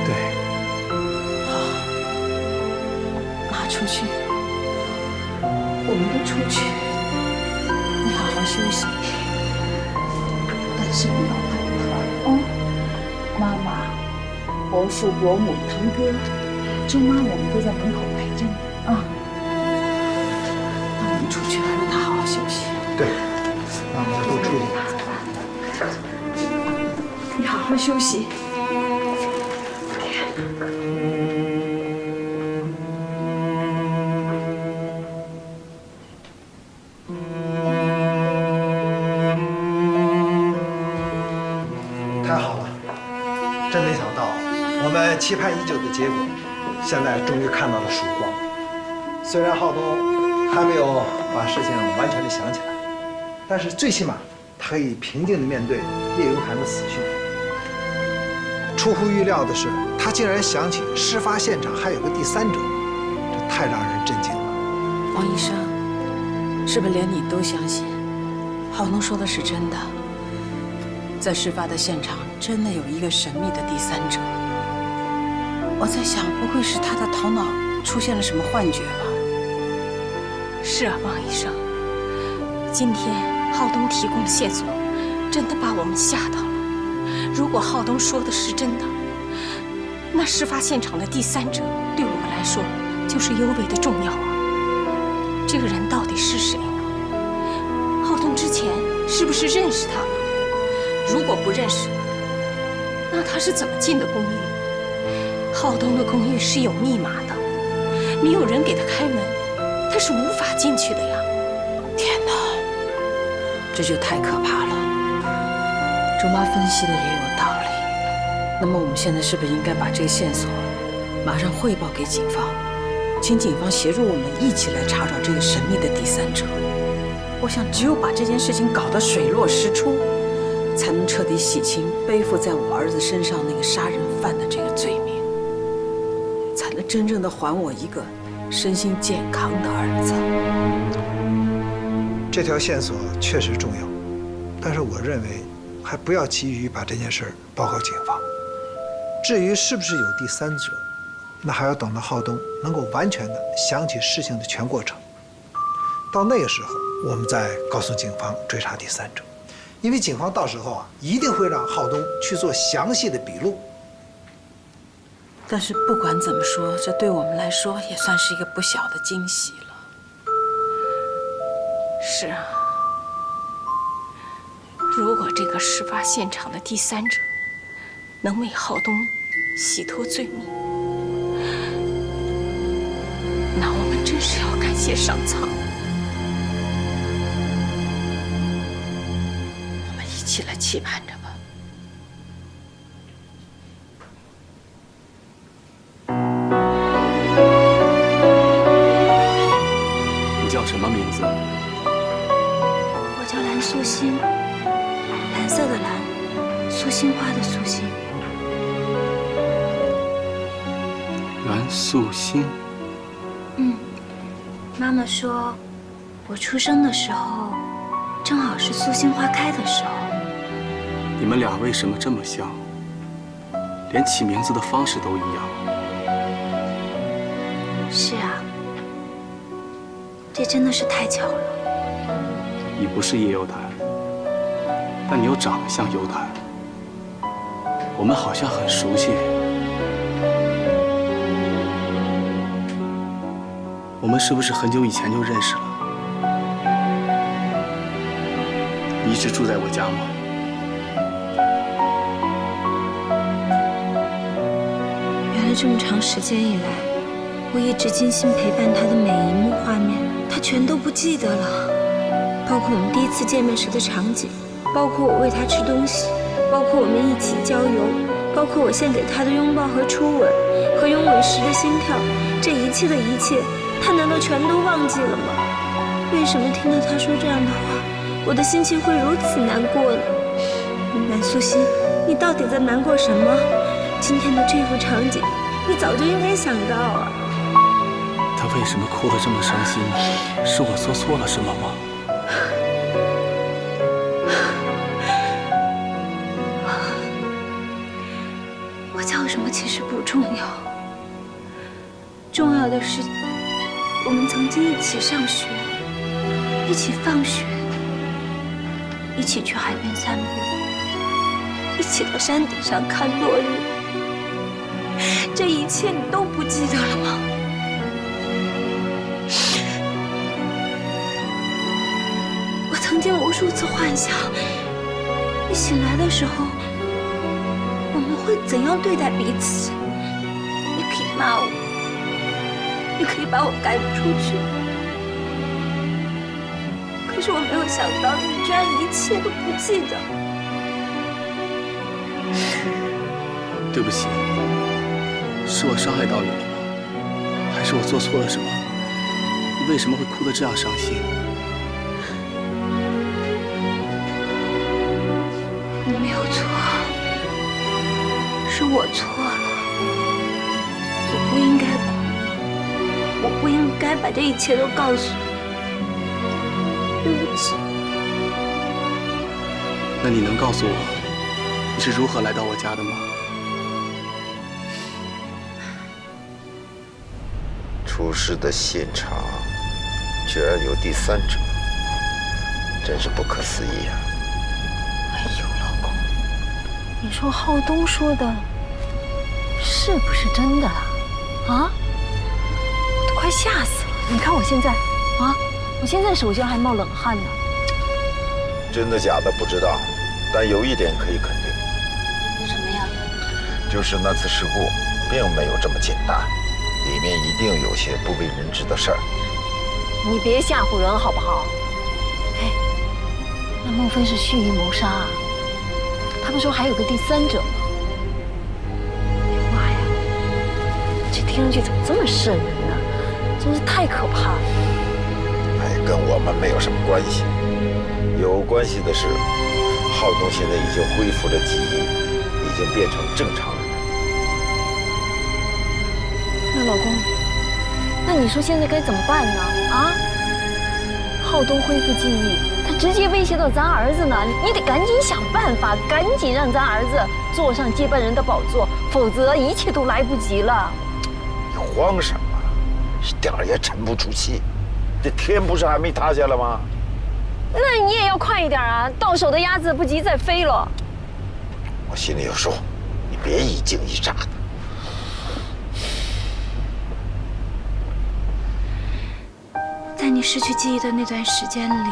对。好，妈出去，我们都出去，你好好休息，但是不要害怕哦。妈妈、伯父、伯母、堂哥、舅妈，我们都在门口陪着你啊。那我们出去吧，让他好好休息。对，那我们都出去。你好好休息。太好了，真没想到，我们期盼已久的结果，现在终于看到了曙光。虽然浩东还没有把事情完全的想起来，但是最起码他可以平静的面对叶幽潭的死讯。出乎预料的是，他竟然想起事发现场还有个第三者，这太让人震惊了。王医生，是不是连你都相信浩东说的是真的？在事发的现场真的有一个神秘的第三者。我在想，不会是他的头脑出现了什么幻觉吧？是啊，王医生，今天浩东提供的线索真的把我们吓到了。如果浩东说的是真的，那事发现场的第三者对我们来说就是尤为的重要啊。这个人到底是谁呢？浩东之前是不是认识他呢？如果不认识，那他是怎么进的公寓？浩东的公寓是有密码的，没有人给他开门，他是无法进去的呀。天哪，这就太可怕了。周妈分析的也有道理。那么我们现在是不是应该把这个线索马上汇报给警方，请警方协助我们一起来查找这个神秘的第三者？我想，只有把这件事情搞得水落石出，才能彻底洗清背负在我儿子身上那个杀人犯的这个罪名，才能真正的还我一个身心健康的儿子。这条线索确实重要，但是我认为还不要急于把这件事报告警方。至于是不是有第三者，那还要等到浩东能够完全的想起事情的全过程，到那个时候，我们再告诉警方追查第三者，因为警方到时候啊，一定会让浩东去做详细的笔录。但是不管怎么说，这对我们来说也算是一个不小的惊喜了。是啊，如果这个事发现场的第三者能为浩东洗脱罪名，那我们真是要感谢上苍。我们一起来期盼着吧。你叫什么名字？我叫蓝素心，蓝色的蓝，素心花的素心。蓝素心。妈妈说，我出生的时候，正好是素心花开的时候。你们俩为什么这么像？连起名字的方式都一样。是啊，这真的是太巧了。你不是叶幽潭，但你又长得像幽潭。我们好像很熟悉。我们是不是很久以前就认识了？你一直住在我家吗？原来这么长时间以来，我一直精心陪伴他的每一幕画面，他全都不记得了。包括我们第一次见面时的场景，包括我喂他吃东西，包括我们一起郊游，包括我献给他的拥抱和初吻，和拥吻时的心跳，这一切的一切，他难道全都忘记了吗？为什么听到他说这样的话，我的心情会如此难过呢？蓝素心，你到底在难过什么？今天的这幅场景，你早就应该想到啊。他为什么哭得这么伤心？是我做错了什么吗？我叫什么其实不重要，重要的是我们曾经一起上学，一起放学，一起去海边散步，一起到山顶上看落日。这一切你都不记得了吗？我曾经无数次幻想，你醒来的时候，我们会怎样对待彼此？你可以骂我，你可以把我赶出去，可是我没有想到，你居然一切都不记得。对不起，是我伤害到你了吗？还是我做错了什么？你为什么会哭得这样伤心？你没有错，是我错了。我不应该哭，我不应该把这一切都告诉你。对不起。那你能告诉我，你是如何来到我家的吗？出事的现场居然有第三者，真是不可思议啊！哎呦，老公，你说浩东说的是不是真的啊？啊？我都快吓死了！你看我现在啊，我现在手心还冒冷汗呢。真的假的不知道，但有一点可以肯定。什么呀？就是那次事故并没有这么简单，里面一定有些不为人知的事儿。你别吓唬人好不好？哎，那孟非是蓄意谋杀啊？他不说还有个第三者吗？哎呀妈呀，这听上去怎么这么瘆人呢？真是太可怕了。哎，跟我们没有什么关系。有关系的是，浩东现在已经恢复了记忆，已经变成正常人。那老公，那你说现在该怎么办呢？啊？浩东恢复记忆，他直接威胁到咱儿子呢，你得赶紧想办法，赶紧让咱儿子坐上接班人的宝座，否则一切都来不及了。你慌什么？一点儿也沉不住气。这天不是还没塌下来吗？那你也要快一点啊！到手的鸭子不急再飞了。我心里有数，你别一惊一乍的。在你失去记忆的那段时间里，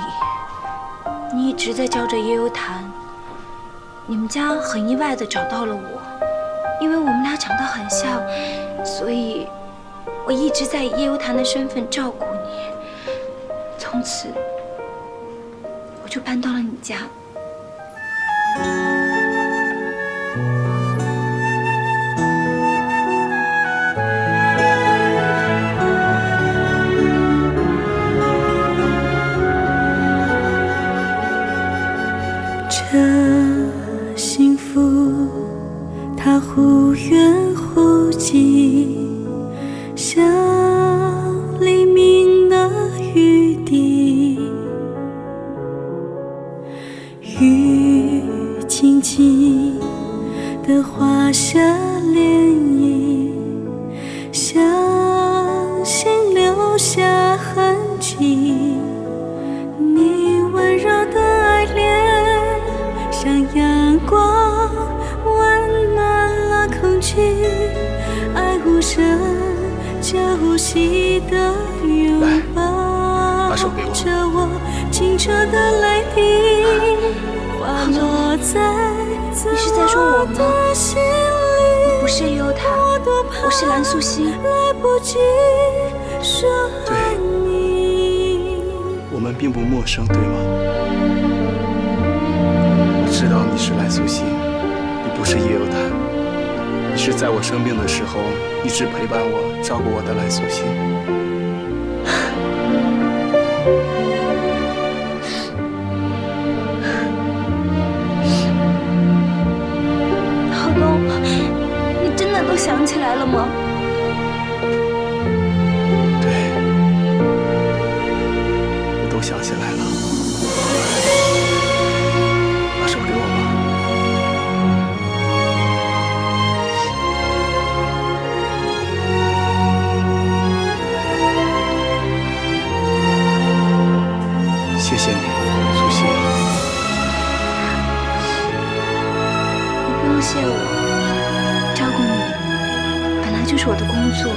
你一直在教着夜游谭。你们家很意外地找到了我，因为我们俩长得很像，所以我一直在以夜游谭的身份照顾你。从此，我就搬到了你家。这幸福，它忽远忽近，像黎明的雨滴，雨轻轻地划下涟漪，像心留下痕迹。你温柔的爱恋，像阳光温暖了空气，爱无声叫呼吸的拥抱着我清澈的泪滴，滑落在你是在说我吗？我不是夜游谭，我是蓝素心。来不及说爱你。我们并不陌生，对吗？我知道你是蓝素心，你不是夜游谭，你是在我生病的时候一直陪伴我、照顾我的蓝素心。浩东，你真的都想起来了吗？对，我都想起来了。把手给我吧。谢谢你，素心。你不用谢我，照顾你本来就是我的工作，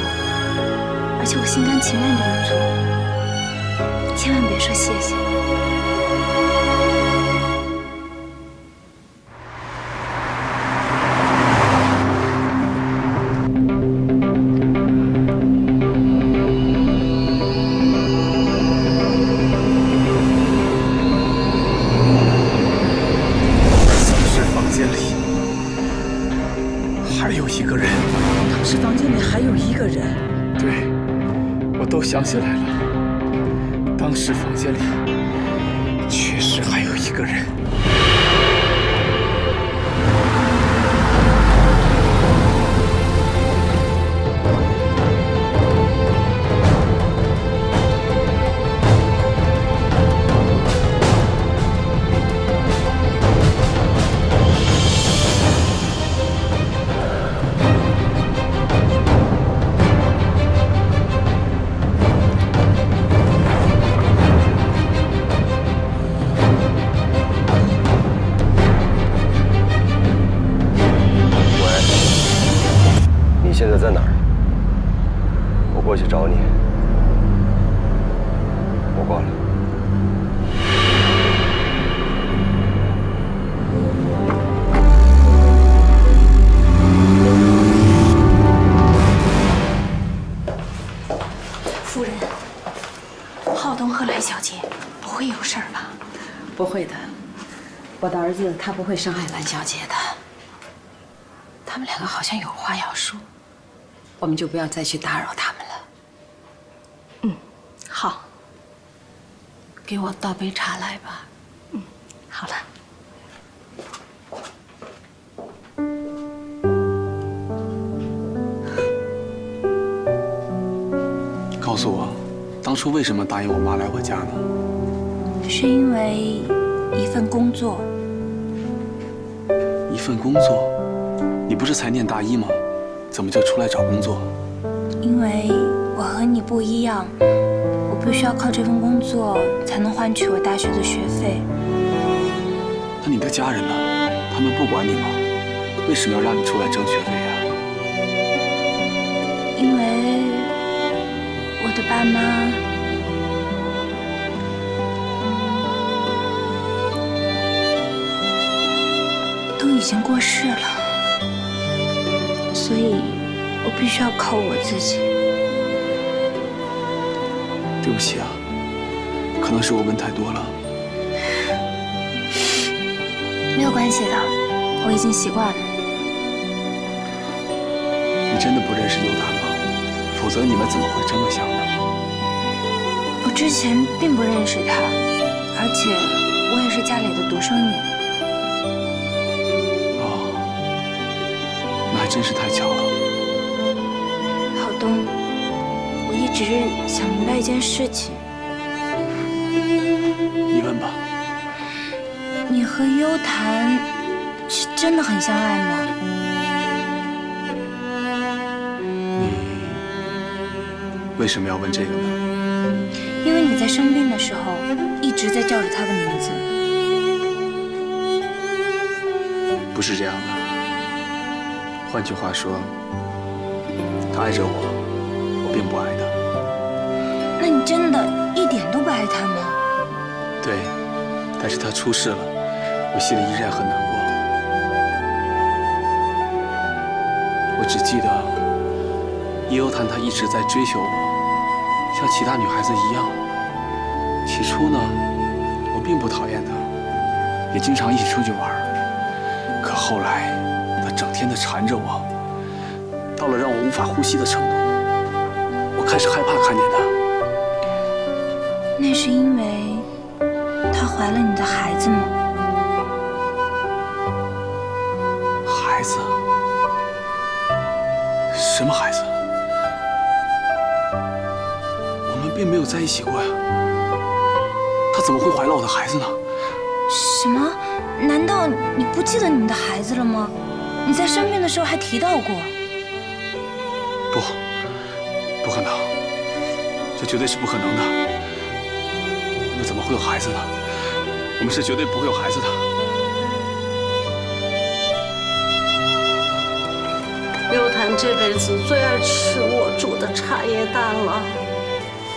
而且我心甘情愿这么做，千万别说谢谢。还有一个人，当时房间里还有一个人。对，我都想起来了。当时房间里确实还有一个人。你现在在哪儿？我过去找你。我挂了。夫人，浩东和蓝小姐不会有事儿吧？不会的，我的儿子他不会伤害蓝小姐的。他们两个好像有话要说，我们就不要再去打扰他们了。嗯，好。给我倒杯茶来吧。嗯，好了。告诉我，当初为什么答应我妈来我家呢？是因为一份工作。一份工作？你不是才念大一吗？怎么就出来找工作？因为我和你不一样，我必须要靠这份工作才能换取我大学的学费。那你的家人呢？他们不管你吗？为什么要让你出来挣学费啊？因为我的爸妈都已经过世了，所以我必须要靠我自己。对不起啊，可能是我问太多了。没有关系的，我已经习惯了。你真的不认识尤达吗？否则你们怎么会这么想呢？我之前并不认识他，而且我也是家里的独生女。哦，那还真是太巧了。郝东，我一直想明白一件事情。你问吧。你和幽檀是真的很相爱吗？为什么要问这个呢？因为你在生病的时候一直在叫着他的名字。不是这样的。换句话说，他爱着我，我并不爱他。那你真的一点都不爱他吗？对，但是他出事了，我心里依然很难过。我只记得叶幽檀他一直在追求我，像其他女孩子一样。起初呢，我并不讨厌他，也经常一起出去玩。可后来，他整天的缠着我，到了让我无法呼吸的程度，我开始害怕看见他。那是因为她怀了你的孩子吗？孩子？什么孩子？我们并没有在一起过呀。她怎么会怀了我的孩子呢？什么？难道你不记得你们的孩子了吗？你在生病的时候还提到过。不可能，这绝对是不可能的。我们怎么会有孩子呢？我们是绝对不会有孩子的。幽檀这辈子最爱吃我煮的茶叶蛋了，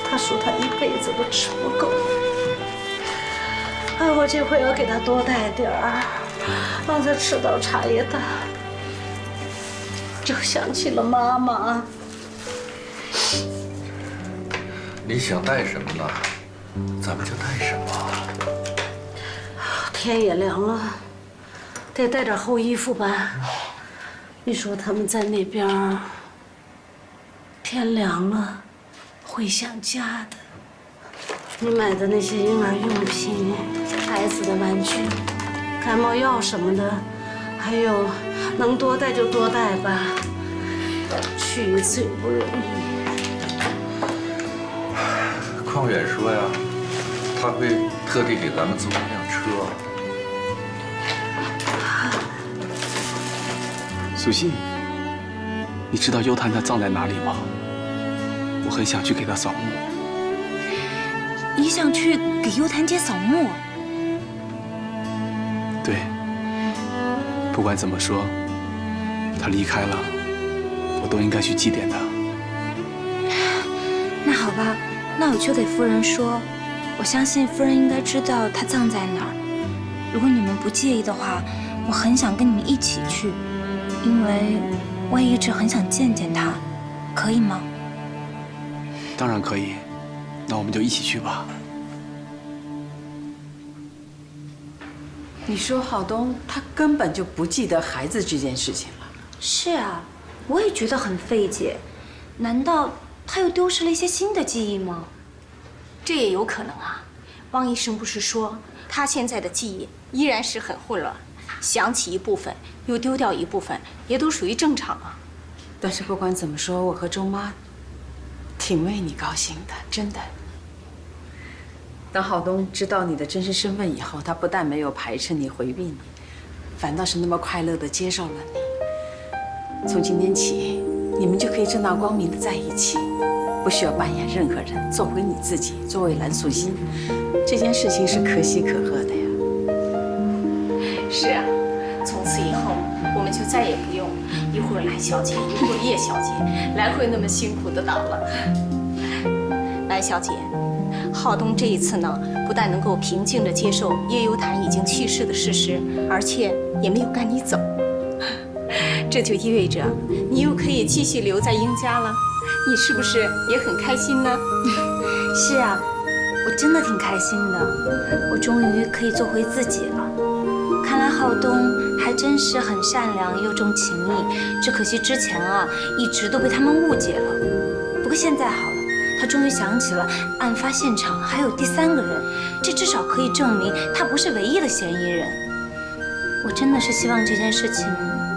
他说他一辈子都吃不够。哎，我这回要给他多带点儿，让他吃到茶叶蛋。就想起了妈妈。你想带什么呢？咱们就带什么。天也凉了，得带点厚衣服吧。你说他们在那边，天凉了会想家的。你买的那些婴儿用品、孩子的玩具、感冒药什么的，还有能多带就多带吧，去一次又不容易。匡远说呀，他会特地给咱们租一辆车。苏欣，你知道幽檀他葬在哪里吗？我很想去给他扫墓。你想去给幽檀姐扫墓？对，不管怎么说，他离开了，我都应该去祭奠他。那好吧，那我去给夫人说。我相信夫人应该知道他葬在哪儿。如果你们不介意的话，我很想跟你们一起去，因为我也一直很想见见他，可以吗？当然可以，那我们就一起去吧。你说郝东他根本就不记得孩子这件事情了。是啊，我也觉得很费解。难道他又丢失了一些新的记忆吗？这也有可能啊。汪医生不是说他现在的记忆依然是很混乱，想起一部分又丢掉一部分，也都属于正常啊。但是不管怎么说，我和周妈挺为你高兴的，真的。当郝东知道你的真实身份以后，他不但没有排斥你、回避你，反倒是那么快乐地接受了你。从今天起，你们就可以正大光明的在一起，不需要扮演任何人，做回你自己，作为蓝素心，这件事情是可喜可贺的呀。是啊，从此以后我们就再也不用一会儿蓝小姐，一会儿叶小姐，来回那么辛苦的打了。蓝小姐，浩东这一次呢，不但能够平静地接受叶幽潭已经去世的事实，而且也没有赶你走。这就意味着你又可以继续留在英家了，你是不是也很开心呢？是啊，我真的挺开心的，我终于可以做回自己了。看来浩东还真是很善良又重情义，只可惜之前啊一直都被他们误解了。不过现在好了，他终于想起了案发现场还有第3个人，这至少可以证明他不是唯一的嫌疑人。我真的是希望这件事情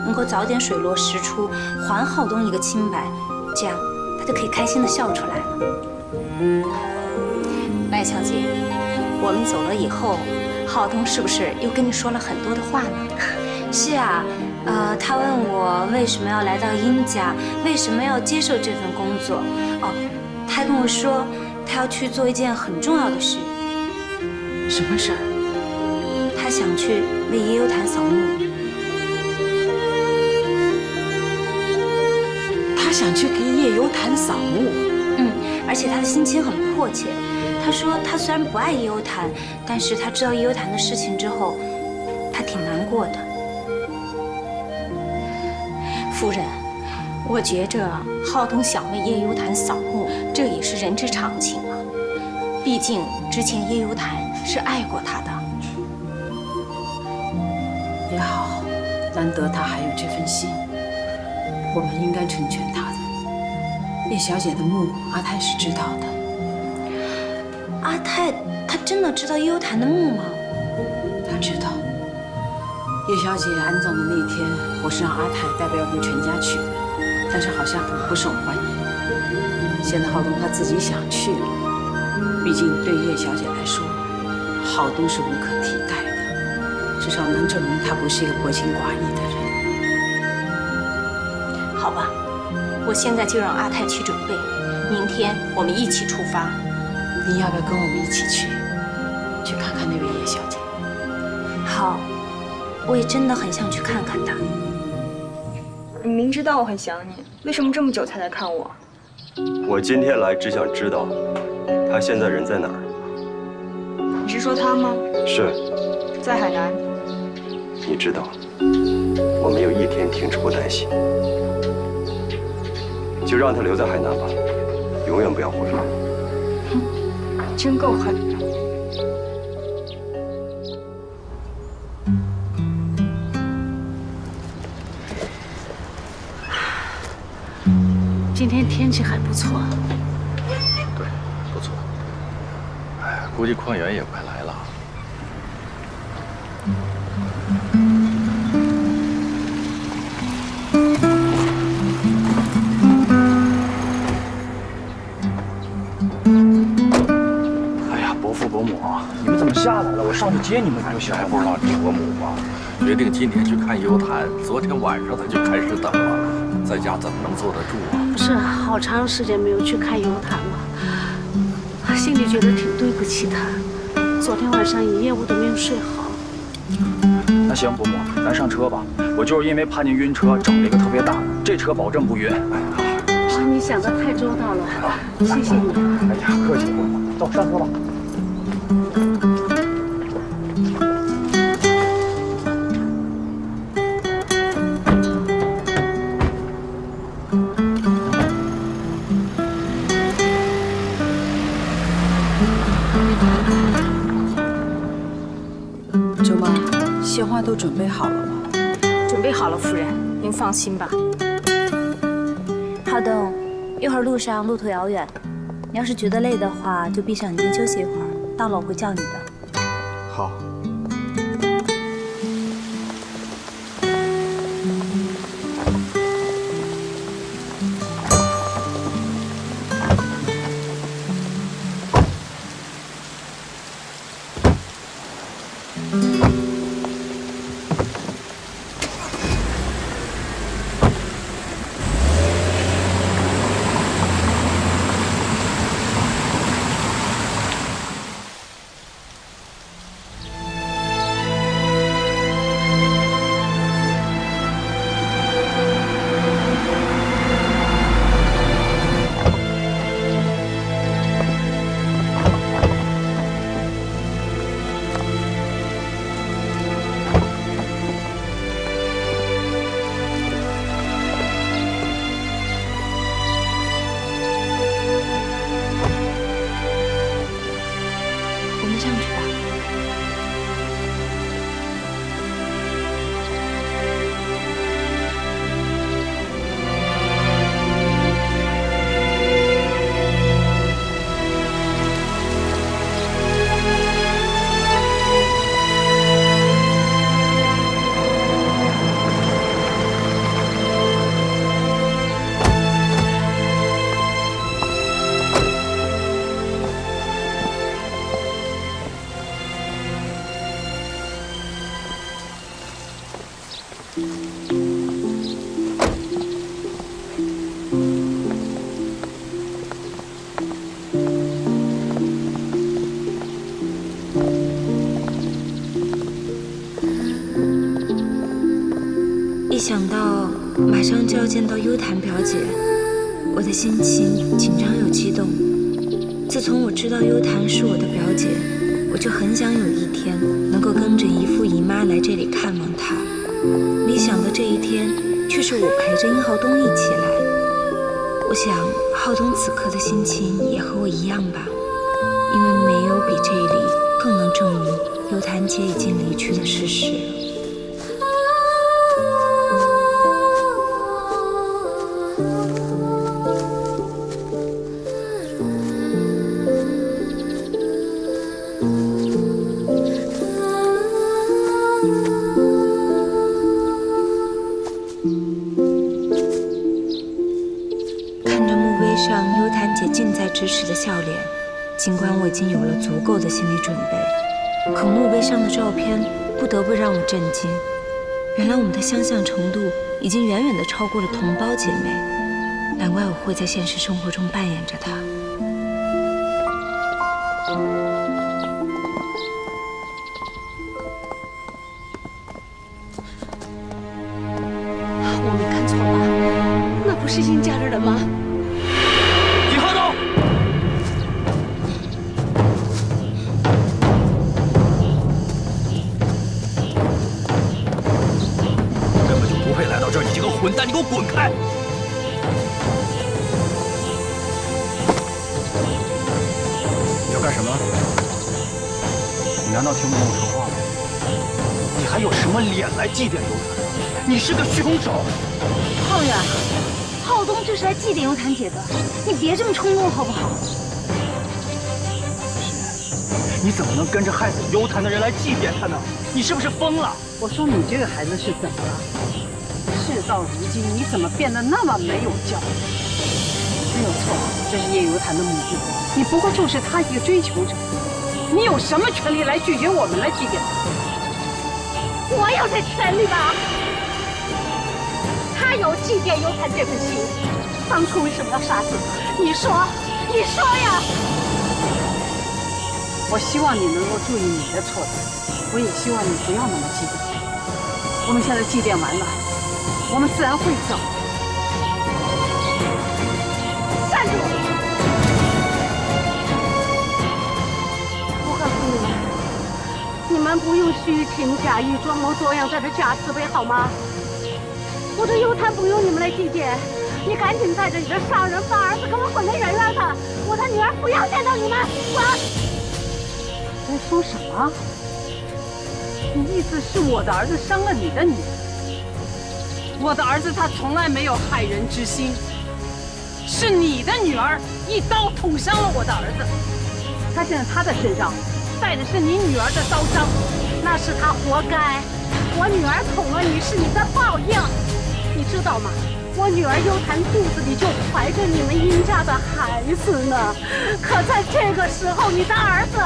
能够早点水落石出，还浩东一个清白，这样他就可以开心地笑出来了。赖小姐，我们走了以后，浩东是不是又跟你说了很多的话呢？是啊，他问我为什么要来到英家，为什么要接受这份工作。哦，他还跟我说他要去做一件很重要的事。什么事儿？他想去为叶幽潭扫墓。他想去给叶幽潭扫墓。而且他的心情很迫切。他说他虽然不爱叶幽潭，但是他知道叶幽潭的事情之后，他挺难过的。夫人，我觉着浩东想为叶幽潭扫墓，这也是人之常情啊。毕竟之前叶幽潭是爱过他的。也好，难得他还有这份心，我们应该成全他的。叶小姐的墓，阿泰是知道的。阿泰，他真的知道叶幽潭的墓吗？他知道。叶小姐安葬的那天，我是让阿泰代表我们全家去的，但是好像很不受欢迎。现在浩东他自己想去了，毕竟对叶小姐来说，浩东是无可替代的，至少能证明他不是一个薄情寡义的人。好吧，我现在就让阿泰去准备，明天我们一起出发。你要不要跟我们一起去看看那位叶小姐？好，我也真的很想去看看她。你明知道我很想你，为什么这么久才来看我？我今天来只想知道，他现在人在哪儿？你是说他吗？是，在海南。你知道，我没有一天停止过担心。就让他留在海南吧，永远不要回来。真够狠的。今天天气还不错。对，不错。哎，估计矿源也快来了。你们怎么下来了？我上去接你们就行。还不知道你伯母吗？决定今天去看幽潭，昨天晚上他就开始等了，在家怎么能坐得住啊？是啊，好长时间没有去看幽潭了，心里觉得挺对不起他。昨天晚上一夜我都没有睡好。那行，伯母，咱上车吧。我就是因为怕您晕车，整了一个特别大的，这车保证不晕。哇，你想得太周到了，谢谢你。哎呀，客气，伯母，走上车吧。周妈，鲜花都准备好了吗？准备好了，夫人，您放心吧。浩东，一会儿路上路途遥远，你要是觉得累的话，就闭上眼睛休息一会儿，到了我会叫你的。好。上就要见到优檀表姐，我的心情紧张又激动。自从我知道优檀是我的表姐，我就很想有一天能够跟着姨父姨妈来这里看望她。没想到这一天却是我陪着殷浩东一起来。我想浩东此刻的心情也和我一样吧，因为没有比这里更能证明优檀姐已经离去的事实了。支持的笑脸，尽管我已经有了足够的心理准备，可墓碑上的照片不得不让我震惊。原来我们的相像程度已经远远地超过了同胞姐妹，难怪我会在现实生活中扮演着她。我没看错吧？那不是殷家的人吗？李浩东。来到这儿，你这个混蛋，你给我滚开！你要干什么？你难道听不懂我说话吗？你还有什么脸来祭奠优檀？你是个凶手！浩远，浩东就是来祭奠优檀姐的，你别这么冲动好不好？你怎么能跟着害死优檀的人来祭奠他呢？你是不是疯了？我说你这个孩子是怎么了？事到如今，你怎么变得那么没有教养？没有错，这是叶优檀的目的，你不过就是他一个追求者，你有什么权利来拒绝我们来祭奠他？我有这权利吧？他有祭奠优檀这份心，当初为什么要杀死他？你说呀！我希望你能够注意你的措辞，我也希望你不要那么激动。我们现在祭奠完了，我们自然会走。站住！我告诉你们不用虚情假意、装模作样在这假慈悲好吗？我这优檀不用你们来祭奠，你赶紧带着你的上人把儿子给我滚得远远的！我的女儿不要见到你们，滚！你在说什么？你意思是我的儿子伤了你的女儿？我的儿子他从来没有害人之心，是你的女儿一刀捅伤了我的儿子。他现在他的身上带的是你女儿的刀伤，那是他活该。我女儿捅了你是你的报应，你知道吗？我女儿优檀肚子里就怀着你们殷家的孩子呢，可在这个时候，你的儿子，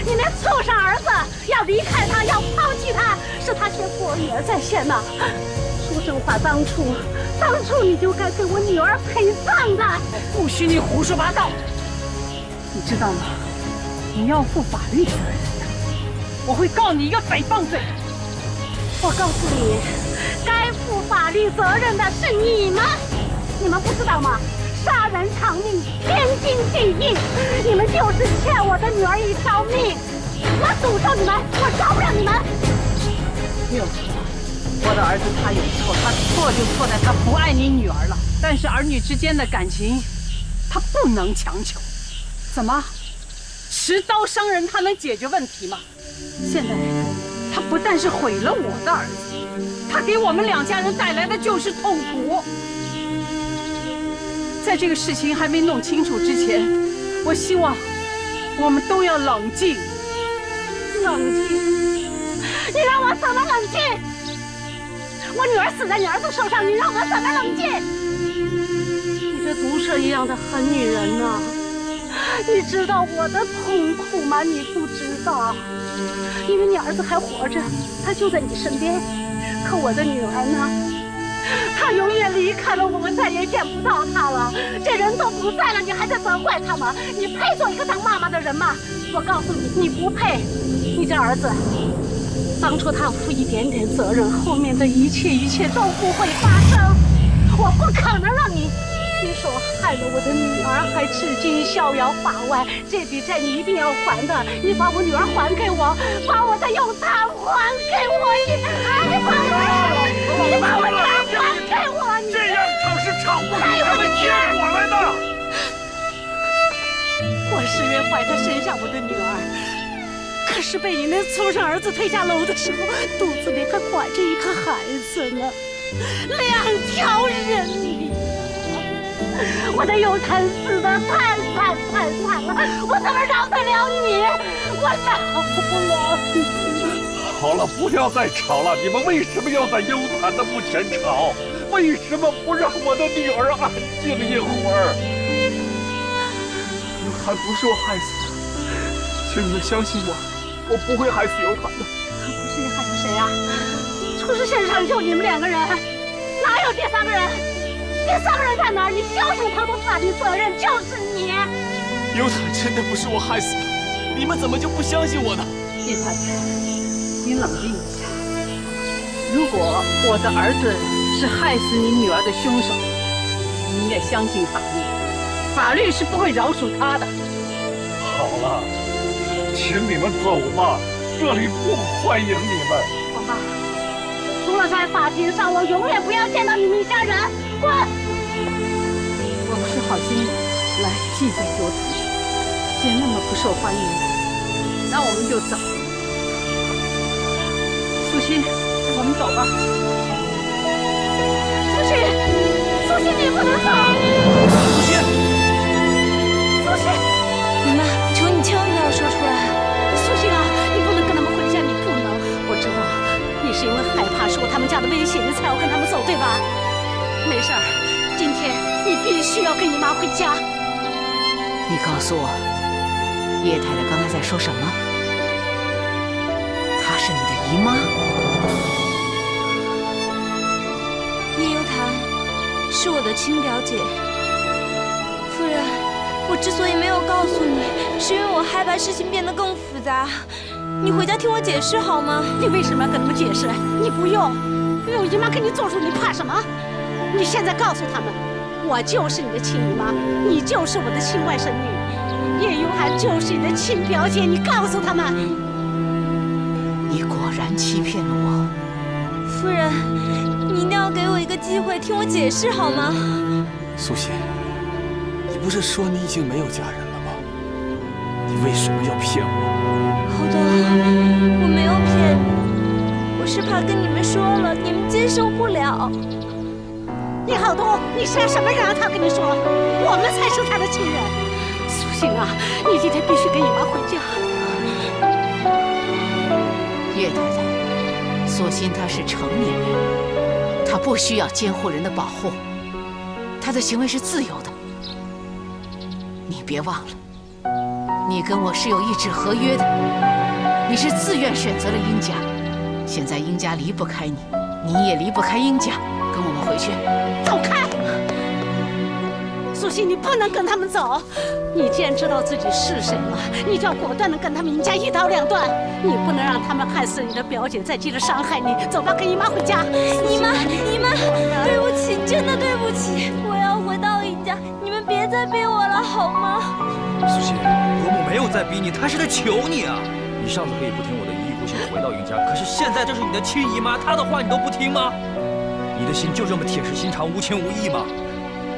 你那畜生儿子要离开他，要抛弃他，是他先我女儿在先呢。说真话，当初你就该给我女儿陪葬的。不许你胡说八道！你知道吗？你要负法律责任的，我会告你一个诽谤罪。我告诉你，该负法律责任的是你们，你们不知道吗？杀人偿命，天经地义。你们就是欠我的女儿一条命，我诅咒你们，我饶不了你们。没有错，我的儿子他有错，他错就错在他不爱你女儿了。但是儿女之间的感情，他不能强求。怎么，持刀伤人他能解决问题吗？现在他不但是毁了我的儿子，他给我们两家人带来的就是痛苦。在这个事情还没弄清楚之前，我希望我们都要冷静。冷静？你让我怎么冷静？我女儿死在你儿子手上，你让我怎么冷静？你这毒蛇一样的狠女人啊！你知道我的痛苦吗？你不知道，因为你儿子还活着，他就在你身边。可我的女儿呢？她永远离开了我们，再也见不到她了。这人都不在了，你还在责怪她吗？你配做一个当妈妈的人吗？我告诉你，你不配。你这儿子，当初他要负一点点责任，后面的一切都不会发生。我不可能让你亲手害了我的女儿，还至今逍遥法外。这笔债你一定要还的，你把我女儿还给我，把我的永谈还给我，你把我女儿还给我，这样吵是吵不出什么结果来的。我10月怀着生下我的女儿，可是被你那畜生儿子推下楼的时候，肚子里还怀着一个孩子呢，2条人命。我的永谈死的太惨了，我怎么饶得了你？我饶不了你。好了，不要再吵了。你们为什么要在幽潭的墓前吵？为什么不让我的女儿安静一会儿？幽潭不是我害死的，请你们相信我，我不会害死幽潭的。不是你害的谁啊？出事现场就你们2个人，哪有第3个人？第3个人在哪儿？你相信他的法律责任就是你。幽潭真的不是我害死的，你们怎么就不相信我呢？叶太太，你冷静一下。如果我的儿子是害死你女儿的凶手，你应该相信法律，法律是不会饶恕他的。好了，请你们走吧，这里不欢迎你们。王八，除了在法庭上，我永远不要见到你们一家人。滚！我不是好心来祭奠幽潭的，既然那么不受欢迎，那我们就走。苏欣，我们走吧。苏欣，苏欣，你不能走！苏欣，苏欣，姨妈，求你千万不要说出来。苏欣啊，你不能跟他们回家，你不能。我知道你是因为害怕受他们家的威胁，你才要跟他们走，对吧？没事儿，今天你必须要跟姨妈回家。你告诉我，叶太太刚才在说什么？她是你的姨妈？叶幽潭是我的亲表姐。夫人，我之所以没有告诉你，是因为我害怕事情变得更复杂。你回家听我解释好吗？你为什么要跟他们解释？你不用，有姨妈跟你做主，你怕什么？你现在告诉他们，我就是你的亲姨妈，你就是我的亲外甥女，叶幽寒就是你的亲表姐，你告诉他们。你果然欺骗了我。夫人，你一定要给我一个机会，听我解释好吗？苏欣，你不是说你已经没有家人了吗？你为什么要骗我？好的，我没有骗你，我是怕跟你们说了，你们接受不了。叶浩东，你杀什么人啊？他跟你说，我们才是他的亲人。苏欣啊，你今天必须跟姨妈回家。叶太太，苏欣她是成年人，她不需要监护人的保护，她的行为是自由的。你别忘了，你跟我是有一纸合约的，你是自愿选择了殷家，现在殷家离不开你，你也离不开殷家。跟我们回去，走开！苏欣，你不能跟他们走。你既然知道自己是谁了，你就要果断的跟他们殷家一刀两断。你不能让他们害死你的表姐，再接着伤害你。走吧，跟姨妈回家。姨妈，姨妈，对不起，真的对不起，我要回到殷家，你们别再逼我了，好吗？苏欣，伯母没有在逼你，她是在求你啊！你上次可以不听我的一意孤行回到殷家，可是现在这是你的亲姨妈，她的话你都不听吗？你的心就这么铁石心肠、无情无义吗？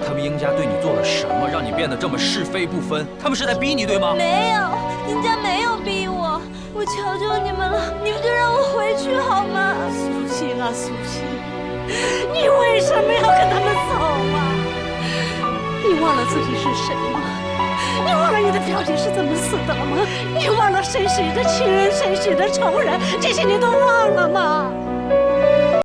他们殷家对你做了什么，让你变得这么是非不分？他们是在逼你，对吗？没有，殷家没有逼我，我求求你们了，你们就让我回去好吗？苏欣啊，苏欣，你为什么要跟他们走啊？你忘了自己是谁吗？你忘了你的表姐是怎么死的了吗？你忘了谁是你的亲人，谁是你的仇人？这些你都忘了吗？